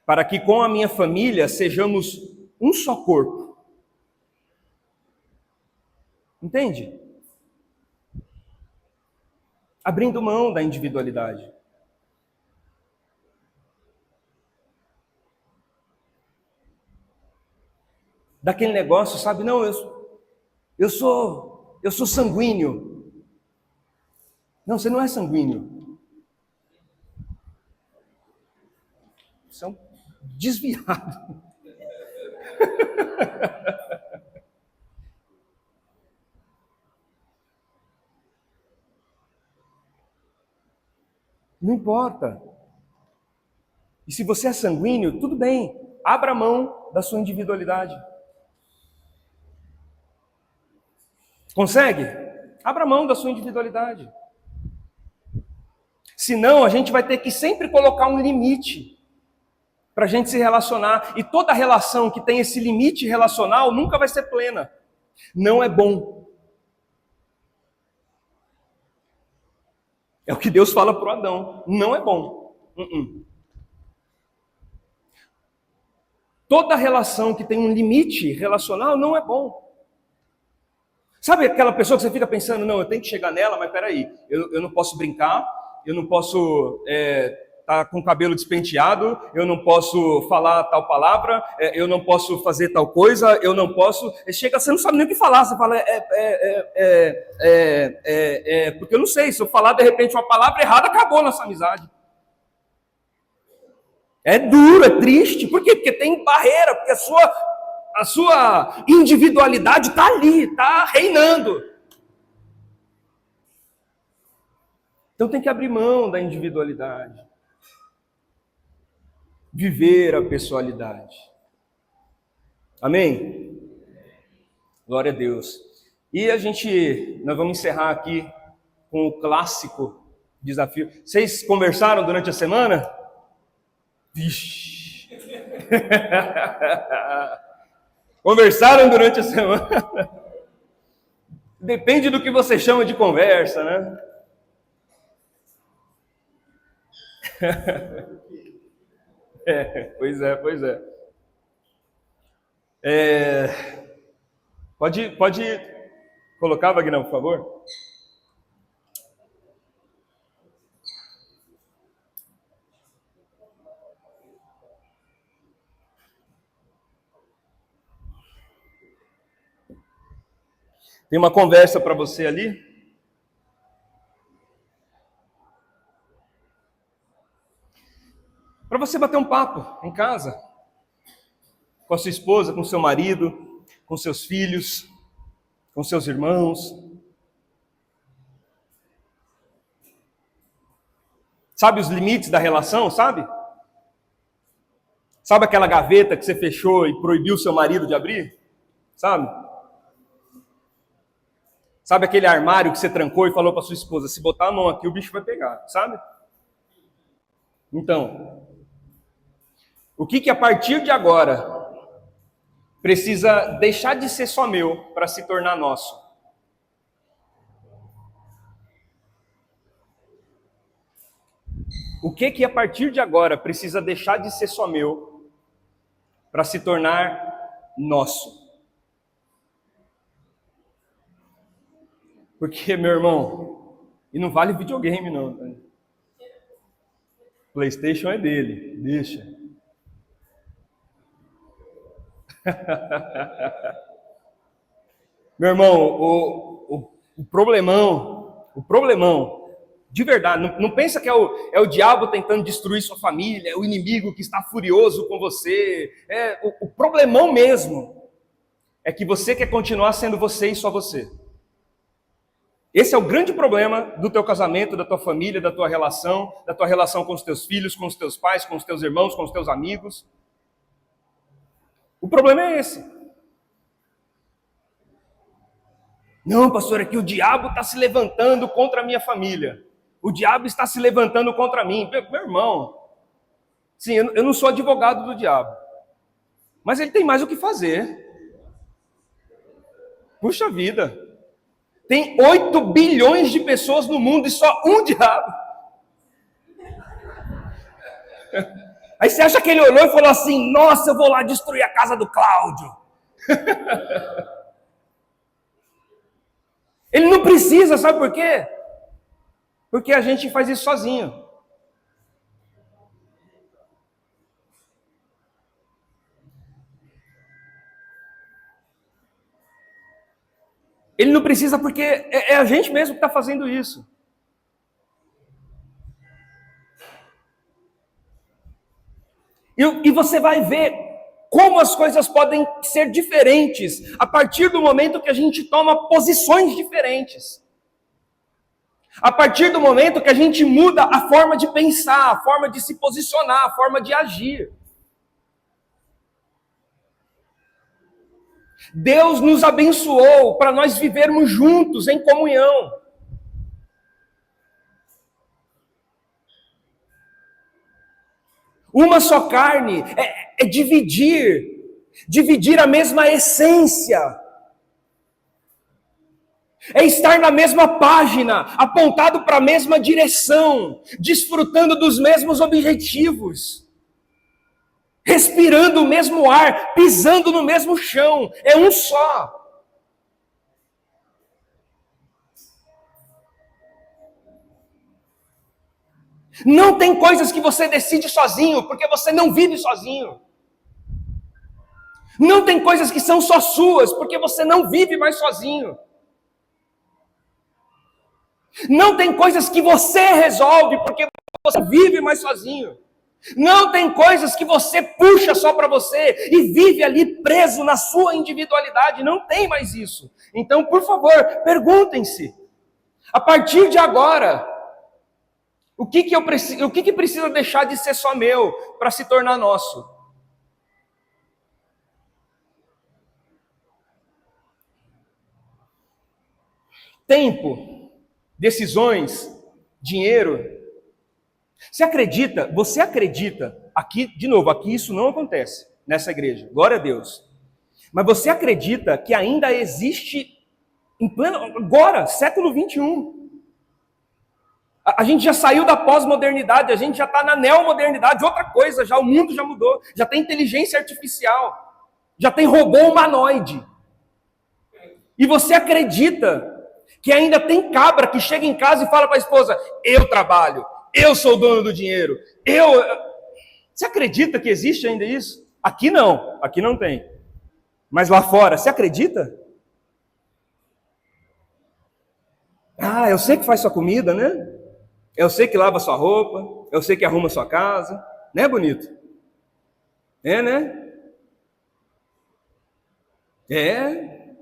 para que com a minha família sejamos um só corpo. Entende? Abrindo mão da individualidade. Daquele negócio, sabe? Não, eu sou sanguíneo. Não, você não é sanguíneo. Você é um desviado. Não importa. E se você é sanguíneo, tudo bem. Abra mão da sua individualidade. Consegue? Abra mão da sua individualidade. Senão, a gente vai ter que sempre colocar um limite para a gente se relacionar. E toda relação que tem esse limite relacional nunca vai ser plena. Não é bom. É o que Deus fala para o Adão. Não é bom. Toda relação que tem um limite relacional não é bom. Sabe aquela pessoa que você fica pensando, não, eu tenho que chegar nela, mas peraí, eu não posso brincar, eu não posso tá com o cabelo despenteado, eu não posso falar tal palavra, eu não posso fazer tal coisa, eu não posso... Chega, você não sabe nem o que falar, você fala, porque eu não sei, se eu falar de repente uma palavra errada, acabou nossa amizade. É duro, é triste, por quê? Porque tem barreira, porque a sua individualidade está ali, está reinando. Então tem que abrir mão da individualidade. Viver a pessoalidade. Amém? Glória a Deus. E nós vamos encerrar aqui com o clássico desafio. Vocês conversaram durante a semana? Vixe! Conversaram durante a semana? Depende do que você chama de conversa, né? Pois é. Pode colocar, Wagner, por favor? Tem uma conversa para você ali. Para você bater um papo em casa, com a sua esposa, com seu marido, com seus filhos, com seus irmãos. Sabe os limites da relação, sabe? Sabe aquela gaveta que você fechou e proibiu seu marido de abrir? Sabe? Sabe aquele armário que você trancou e falou para sua esposa, se botar a mão aqui o bicho vai pegar, sabe? Então, o que a partir de agora precisa deixar de ser só meu para se tornar nosso? O que a partir de agora precisa deixar de ser só meu para se tornar nosso? Porque, meu irmão, e não vale videogame não. PlayStation é dele, deixa. Meu irmão, o problemão, de verdade, não pensa que é o diabo tentando destruir sua família, é o inimigo que está furioso com você. O problemão mesmo é que você quer continuar sendo você e só você. Esse é o grande problema do teu casamento, da tua família, da tua relação com os teus filhos, com os teus pais, com os teus irmãos, com os teus amigos. O problema é esse. Não, pastor, é que o diabo está se levantando contra a minha família. O diabo está se levantando contra mim. Meu irmão, sim, eu não sou advogado do diabo. Mas ele tem mais o que fazer. Puxa vida. Tem 8 bilhões de pessoas no mundo e só um diabo. Aí você acha que ele olhou e falou assim, nossa, eu vou lá destruir a casa do Cláudio. Ele não precisa, sabe por quê? Porque a gente faz isso sozinho. Ele não precisa porque é a gente mesmo que está fazendo isso. E você vai ver como as coisas podem ser diferentes a partir do momento que a gente toma posições diferentes. A partir do momento que a gente muda a forma de pensar, a forma de se posicionar, a forma de agir. Deus nos abençoou para nós vivermos juntos em comunhão. Uma só carne é dividir a mesma essência. É estar na mesma página, apontado para a mesma direção, desfrutando dos mesmos objetivos. Respirando o mesmo ar, pisando no mesmo chão, é um só. Não tem coisas que você decide sozinho, porque você não vive sozinho. Não tem coisas que são só suas, porque você não vive mais sozinho. Não tem coisas que você resolve, porque você vive mais sozinho. Não tem coisas que você puxa só para você e vive ali preso na sua individualidade. Não tem mais isso. Então, por favor, perguntem-se. A partir de agora, o que precisa deixar de ser só meu para se tornar nosso? Tempo, decisões, dinheiro. Você acredita, aqui, de novo, aqui isso não acontece nessa igreja, glória a Deus. Mas você acredita que ainda existe, agora, século 21. A gente já saiu da pós-modernidade, a gente já está na neomodernidade, outra coisa, já o mundo já mudou, já tem inteligência artificial, já tem robô humanoide. E você acredita que ainda tem cabra que chega em casa e fala para a esposa, eu trabalho, eu sou o dono do dinheiro, Você acredita que existe ainda isso? Aqui não tem. Mas lá fora, você acredita? Ah, eu sei que faz sua comida, né? Eu sei que lava sua roupa, eu sei que arruma sua casa, né, bonito? É, né? É.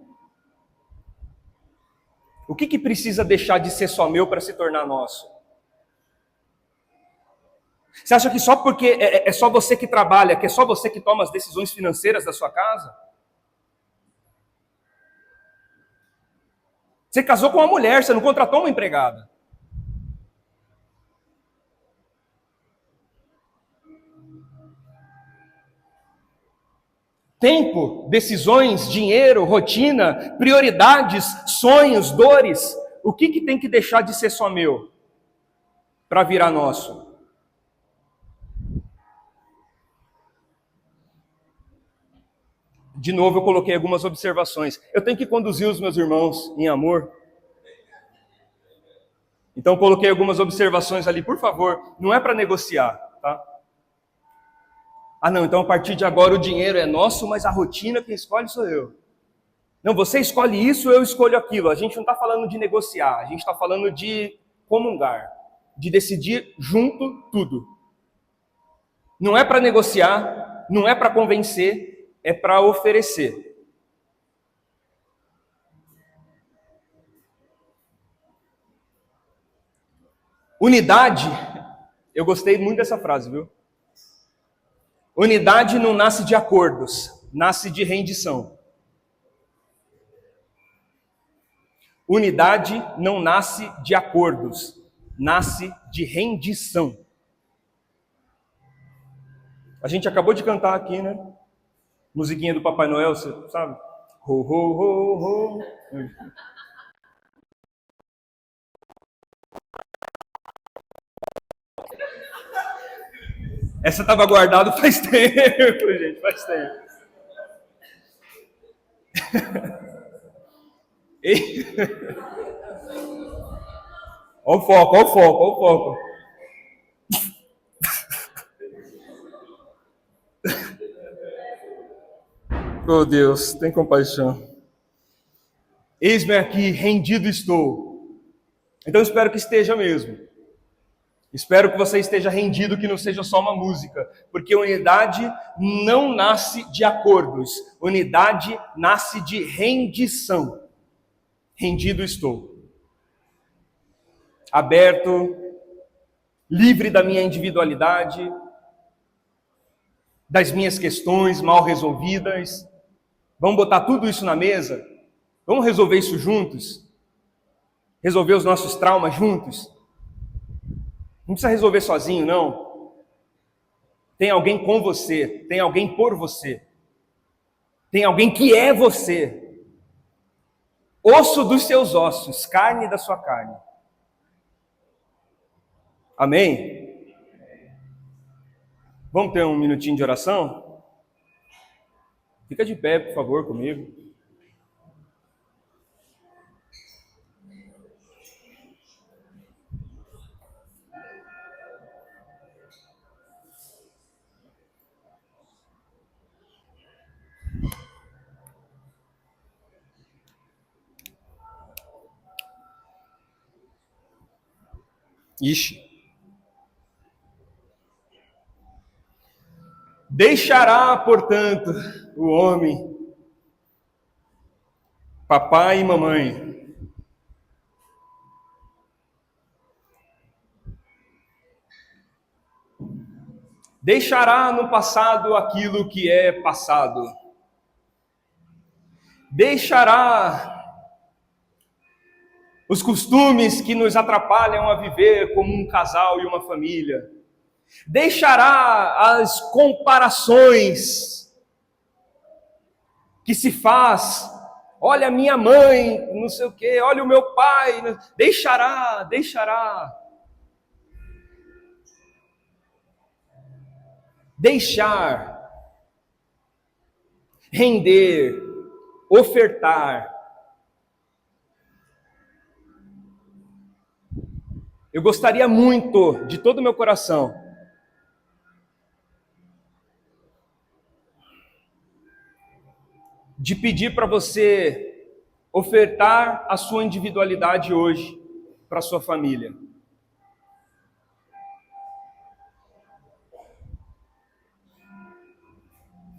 O que precisa deixar de ser só meu para se tornar nosso? Você acha que só porque é só você que trabalha, que é só você que toma as decisões financeiras da sua casa? Você casou com uma mulher, você não contratou uma empregada. Tempo, decisões, dinheiro, rotina, prioridades, sonhos, dores. O que tem que deixar de ser só meu para virar nosso? De novo, eu coloquei algumas observações. Eu tenho que conduzir os meus irmãos em amor. Então, eu coloquei algumas observações ali. Por favor, não é para negociar, tá? Ah, não, então a partir de agora o dinheiro é nosso, mas a rotina quem escolhe sou eu. Não, você escolhe isso, eu escolho aquilo. A gente não está falando de negociar, a gente está falando de comungar, de decidir junto tudo. Não é para negociar, não é para convencer, é para oferecer. Unidade, eu gostei muito dessa frase, viu? Unidade não nasce de acordos, nasce de rendição. Unidade não nasce de acordos, nasce de rendição. A gente acabou de cantar aqui, né? Musiquinha do Papai Noel, você sabe? Ho, ho, ho, ho. Essa estava guardada faz tempo, gente, faz tempo. Olha o foco, olha o foco, olha o foco. Oh Deus, tem compaixão. Eis-me aqui, rendido estou. Então eu espero que esteja mesmo. Espero que você esteja rendido, que não seja só uma música, porque unidade não nasce de acordos, unidade nasce de rendição. Rendido estou. Aberto, livre da minha individualidade, das minhas questões mal resolvidas. Vamos botar tudo isso na mesa? Vamos resolver isso juntos? Resolver os nossos traumas juntos? Não precisa resolver sozinho, não. Tem alguém com você, tem alguém por você. Tem alguém que é você. Osso dos seus ossos, carne da sua carne. Amém? Vamos ter um minutinho de oração? Fica de pé, por favor, comigo. Ixi. Deixará, portanto, o homem, papai e mamãe, deixará no passado aquilo que é passado, deixará os costumes que nos atrapalham a viver como um casal e uma família, deixará as comparações que se faz, olha a minha mãe, não sei o quê, olha o meu pai, deixará. Deixar, render, ofertar. Eu gostaria muito, de todo o meu coração, de pedir para você ofertar a sua individualidade hoje para a sua família.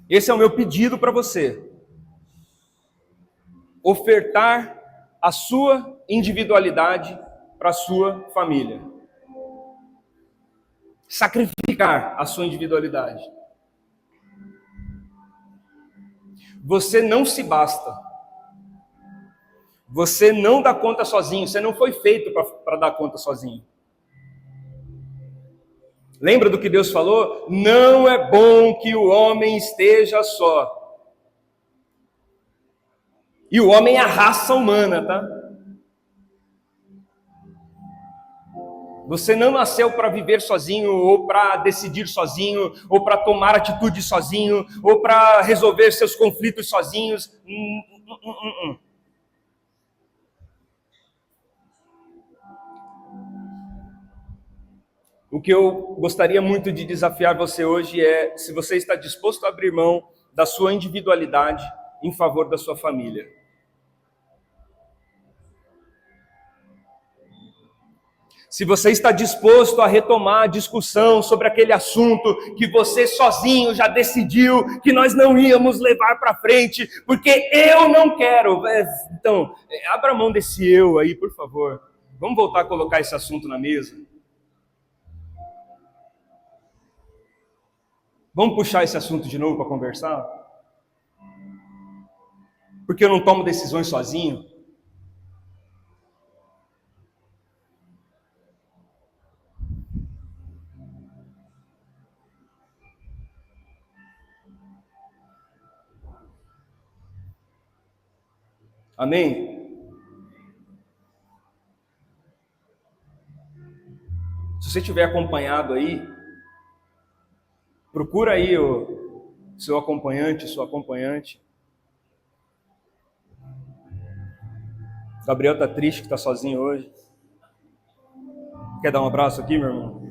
Esse é o meu pedido para você. Ofertar a sua individualidade para a sua família. sacrificar a sua individualidade. Você não se basta. Você não dá conta sozinho. Você não foi feito para dar conta sozinho. Lembra do que Deus falou? Não é bom que o homem esteja só. E o homem é a raça humana, tá? Você não nasceu para viver sozinho, ou para decidir sozinho, ou para tomar atitude sozinho, ou para resolver seus conflitos sozinhos. O que eu gostaria muito de desafiar você hoje é se você está disposto a abrir mão da sua individualidade em favor da sua família. Se você está disposto a retomar a discussão sobre aquele assunto que você sozinho já decidiu que nós não íamos levar para frente, porque eu não quero. Então, abra mão desse eu aí, por favor. Vamos voltar a colocar esse assunto na mesa. Vamos puxar esse assunto de novo para conversar? Porque eu não tomo decisões sozinho. Amém? Se você tiver acompanhado aí, procura aí o seu acompanhante, sua acompanhante. Gabriel tá triste que tá sozinho hoje. Quer dar um abraço aqui, meu irmão?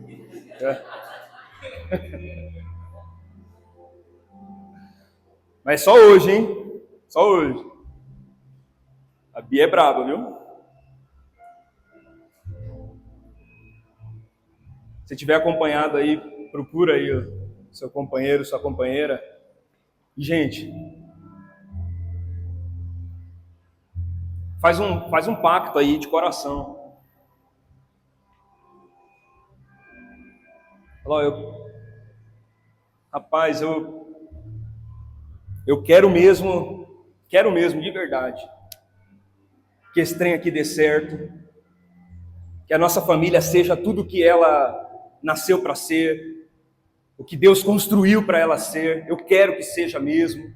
Mas só hoje, hein? Só hoje. A Bia é braba, viu? Se tiver acompanhado aí, procura aí o seu companheiro, sua companheira. E, gente, faz um pacto aí de coração. Fala, rapaz, eu quero mesmo de verdade, que esse trem aqui dê certo, que a nossa família seja tudo o que ela nasceu para ser, o que Deus construiu para ela ser. Eu quero que seja mesmo.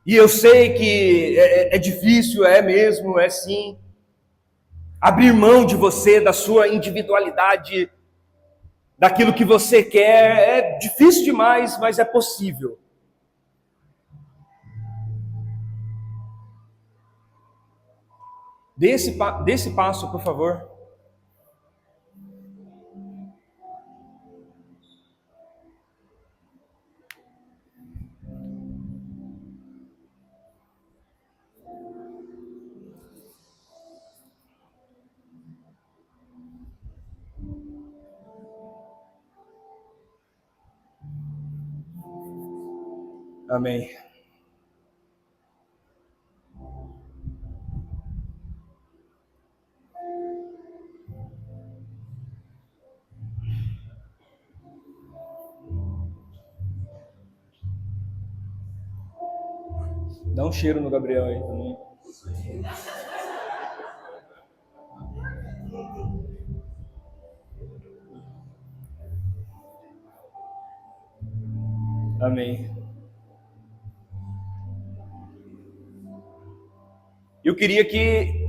E eu sei que é difícil, é mesmo, é sim. Abrir mão de você, da sua individualidade, daquilo que você quer, é difícil demais, mas é possível. Dê esse passo, por favor. Amém. Dá um cheiro no Gabriel aí também. Amém. Eu queria que,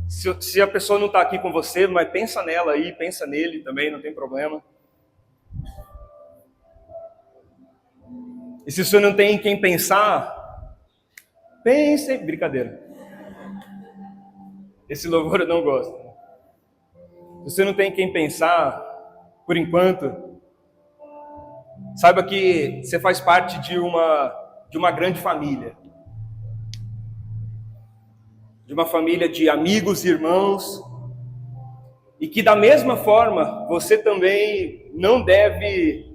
se a pessoa não está aqui com você, mas pensa nela aí, pensa nele também, não tem problema. E se você não tem em quem pensar, pense. Brincadeira. Esse louvor eu não gosto. Se você não tem em quem pensar, por enquanto, saiba que você faz parte de uma grande família. De uma família de amigos e irmãos. E que da mesma forma, você também não deve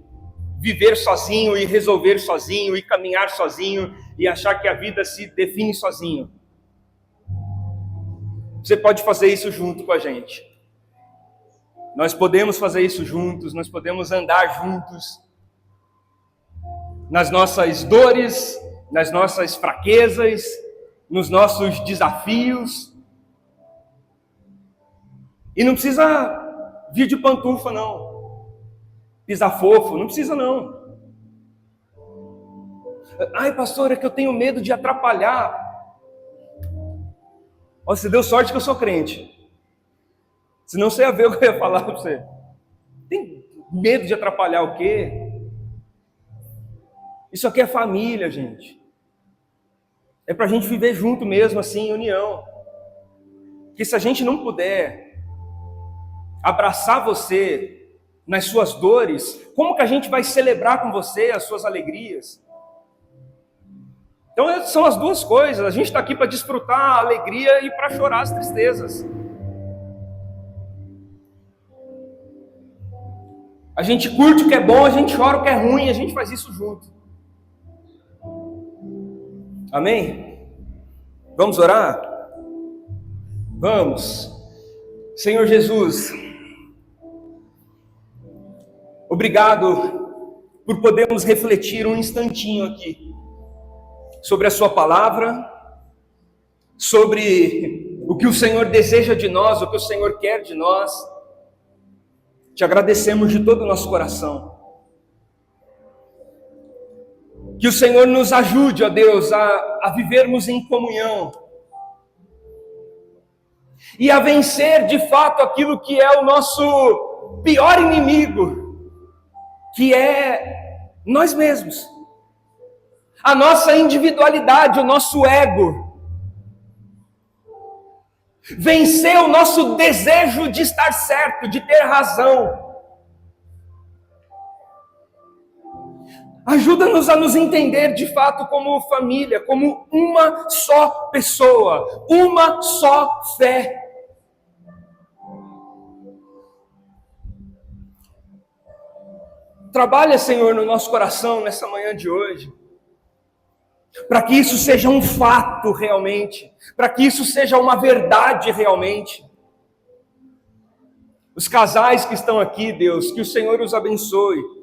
viver sozinho e resolver sozinho e caminhar sozinho e achar que a vida se define sozinho. Você pode fazer isso junto com a gente. Nós podemos fazer isso juntos, nós podemos andar juntos nas nossas dores, nas nossas fraquezas, nos nossos desafios. E não precisa vir de pantufa, não. Pisar fofo, não precisa, não. Ai, pastor, é que eu tenho medo de atrapalhar. Ó, você deu sorte que eu sou crente. Senão você ia ver o que eu ia falar para você. Tem medo de atrapalhar o quê? Isso aqui é família, gente. É para a gente viver junto mesmo, assim, em união. Que se a gente não puder abraçar você nas suas dores, como que a gente vai celebrar com você as suas alegrias? Então são as duas coisas. A gente está aqui para desfrutar a alegria e para chorar as tristezas. A gente curte o que é bom, a gente chora o que é ruim, a gente faz isso junto. Amém? Vamos orar? Vamos. Senhor Jesus, obrigado por podermos refletir um instantinho aqui sobre a sua palavra, sobre o que o Senhor deseja de nós, o que o Senhor quer de nós. Te agradecemos de todo o nosso coração. Que o Senhor nos ajude, ó Deus, a vivermos em comunhão e a vencer de fato aquilo que é o nosso pior inimigo, que é nós mesmos, a nossa individualidade, o nosso ego. Vencer o nosso desejo de estar certo, de ter razão. Ajuda-nos a nos entender de fato como família, como uma só pessoa, uma só fé. Trabalha, Senhor, no nosso coração nessa manhã de hoje, para que isso seja um fato realmente, para que isso seja uma verdade realmente. Os casais que estão aqui, Deus, que o Senhor os abençoe.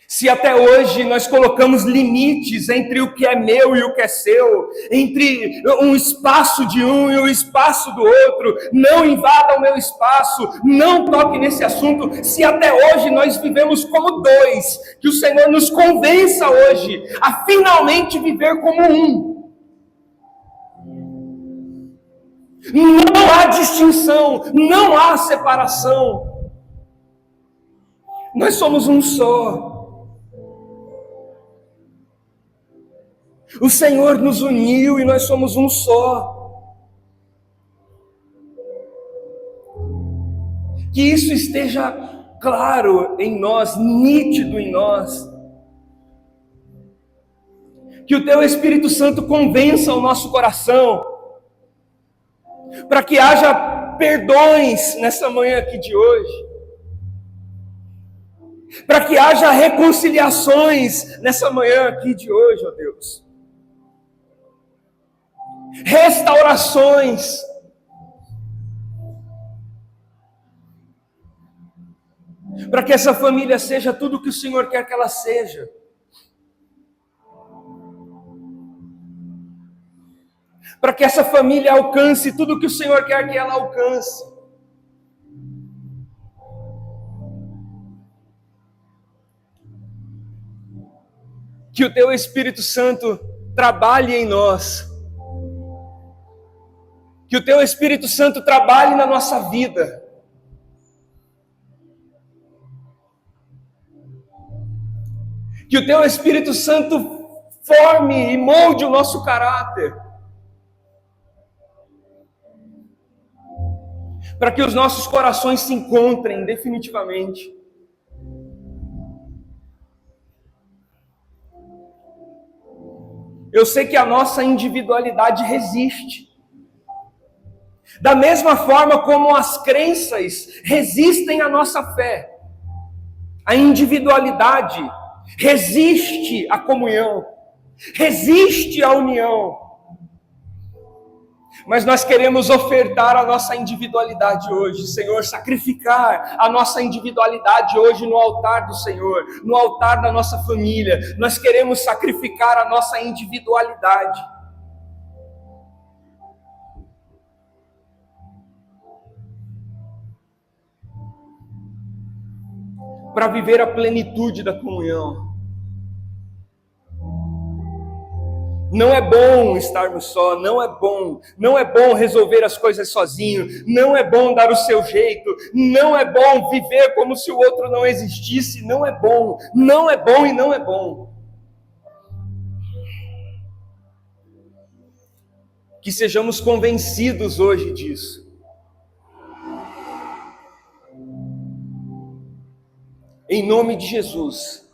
Se até hoje nós colocamos limites entre o que é meu e o que é seu, entre um espaço de um e o espaço do outro, não invada o meu espaço, não toque nesse assunto, se até hoje nós vivemos como dois, que o Senhor nos convença hoje a finalmente viver como um. Não há distinção, não há separação. Nós somos um só. O Senhor nos uniu e nós somos um só. Que isso esteja claro em nós, nítido em nós. Que o Teu Espírito Santo convença o nosso coração, para que haja perdões nessa manhã aqui de hoje, para que haja reconciliações nessa manhã aqui de hoje, ó Deus. Restaurações, para que essa família seja tudo o que o Senhor quer que ela seja. Para que essa família alcance tudo o que o Senhor quer que ela alcance. Que o Teu Espírito Santo trabalhe em nós. Que o Teu Espírito Santo trabalhe na nossa vida. Que o Teu Espírito Santo forme e molde o nosso caráter. Para que os nossos corações se encontrem definitivamente. Eu sei que a nossa individualidade resiste. Da mesma forma como as crenças resistem à nossa fé, a individualidade resiste à comunhão, resiste à união. Mas nós queremos ofertar a nossa individualidade hoje, Senhor, sacrificar a nossa individualidade hoje no altar do Senhor, no altar da nossa família. Nós queremos sacrificar a nossa individualidade. Para viver a plenitude da comunhão. Não é bom estarmos só, não é bom resolver as coisas sozinho, não é bom dar o seu jeito, não é bom viver como se o outro não existisse, não é bom e não é bom. Que sejamos convencidos hoje disso. Em nome de Jesus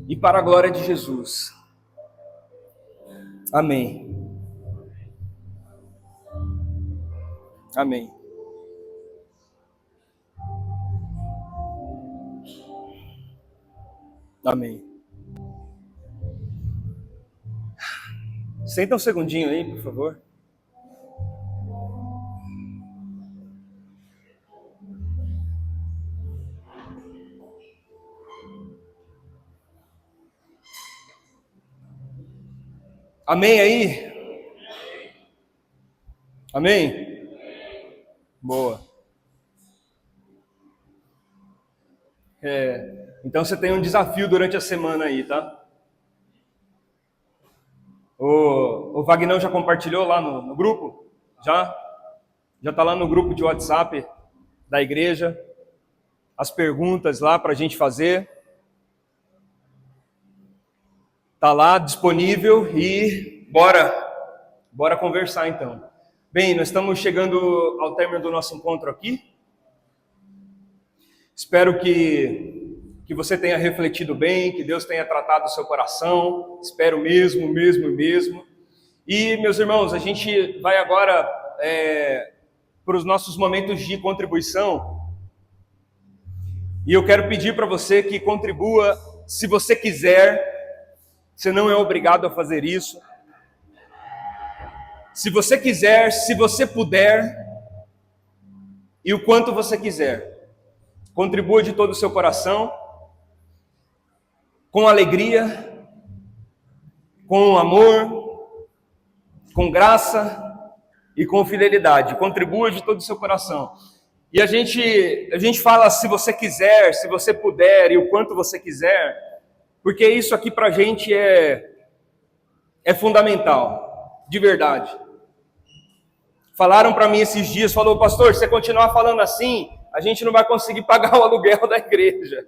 e para a glória de Jesus. Amém. Amém. Amém. Senta um segundinho aí, por favor. Amém aí? Amém? Boa. Então você tem um desafio durante a semana aí, tá? O Vagnão já compartilhou lá no grupo? Já? Já está lá no grupo de WhatsApp da igreja. As perguntas lá para a gente fazer. Está lá disponível e bora conversar então. Bem, nós estamos chegando ao término do nosso encontro aqui. Espero que você tenha refletido bem, que Deus tenha tratado o seu coração. Espero mesmo. E, meus irmãos, a gente vai agora para os nossos momentos de contribuição. E eu quero pedir para você que contribua, se você quiser. Você não é obrigado a fazer isso. Se você quiser, se você puder, e o quanto você quiser, contribua de todo o seu coração, com alegria, com amor, com graça e com fidelidade. Contribua de todo o seu coração. E a gente fala se você quiser, se você puder e o quanto você quiser, porque isso aqui pra gente é fundamental, de verdade. Falaram para mim esses dias, falou, pastor, se você continuar falando assim, a gente não vai conseguir pagar o aluguel da igreja.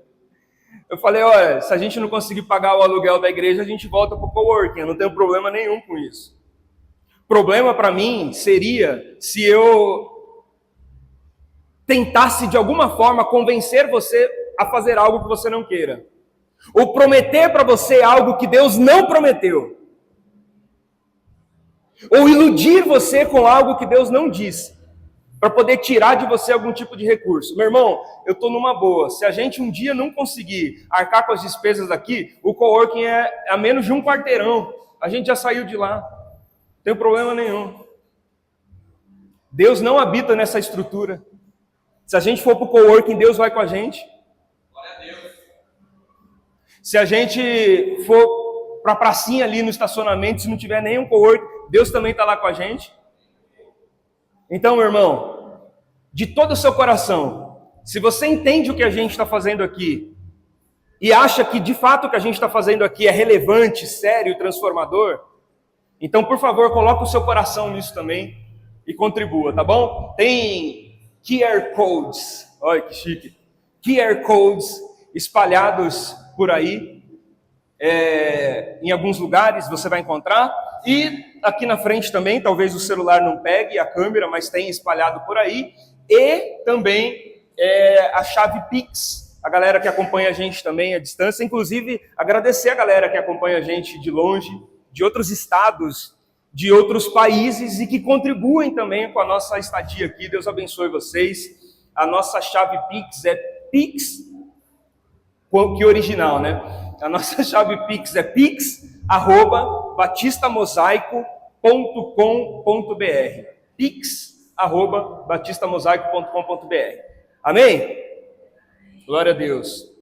Eu falei, olha, se a gente não conseguir pagar o aluguel da igreja, a gente volta para o coworking, eu não tenho problema nenhum com isso. Problema para mim seria se eu tentasse de alguma forma convencer você a fazer algo que você não queira. Ou prometer para você algo que Deus não prometeu. Ou iludir você com algo que Deus não disse, para poder tirar de você algum tipo de recurso. Meu irmão, eu estou numa boa. Se a gente um dia não conseguir arcar com as despesas aqui, o coworking é a menos de um quarteirão. A gente já saiu de lá. Não tem problema nenhum. Deus não habita nessa estrutura. Se a gente for para o coworking, Deus vai com a gente. Se a gente for para a pracinha ali no estacionamento, se não tiver nenhum coworking, Deus também está lá com a gente. Então, meu irmão, de todo o seu coração, se você entende o que a gente está fazendo aqui e acha que de fato o que a gente está fazendo aqui é relevante, sério, transformador, então, por favor, coloque o seu coração nisso também e contribua, tá bom? Tem QR Codes, olha que chique, QR Codes espalhados por aí, em alguns lugares você vai encontrar, e aqui na frente também, talvez o celular não pegue a câmera, mas tem espalhado por aí, e também a chave Pix, a galera que acompanha a gente também à distância, inclusive agradecer a galera que acompanha a gente de longe, de outros estados, de outros países, e que contribuem também com a nossa estadia aqui. Deus abençoe vocês. A nossa chave Pix é Pix, que original, né? A nossa chave Pix é pix@batistamosaico.com.br. pix@batistamosaico.com.br. Amém? Glória a Deus.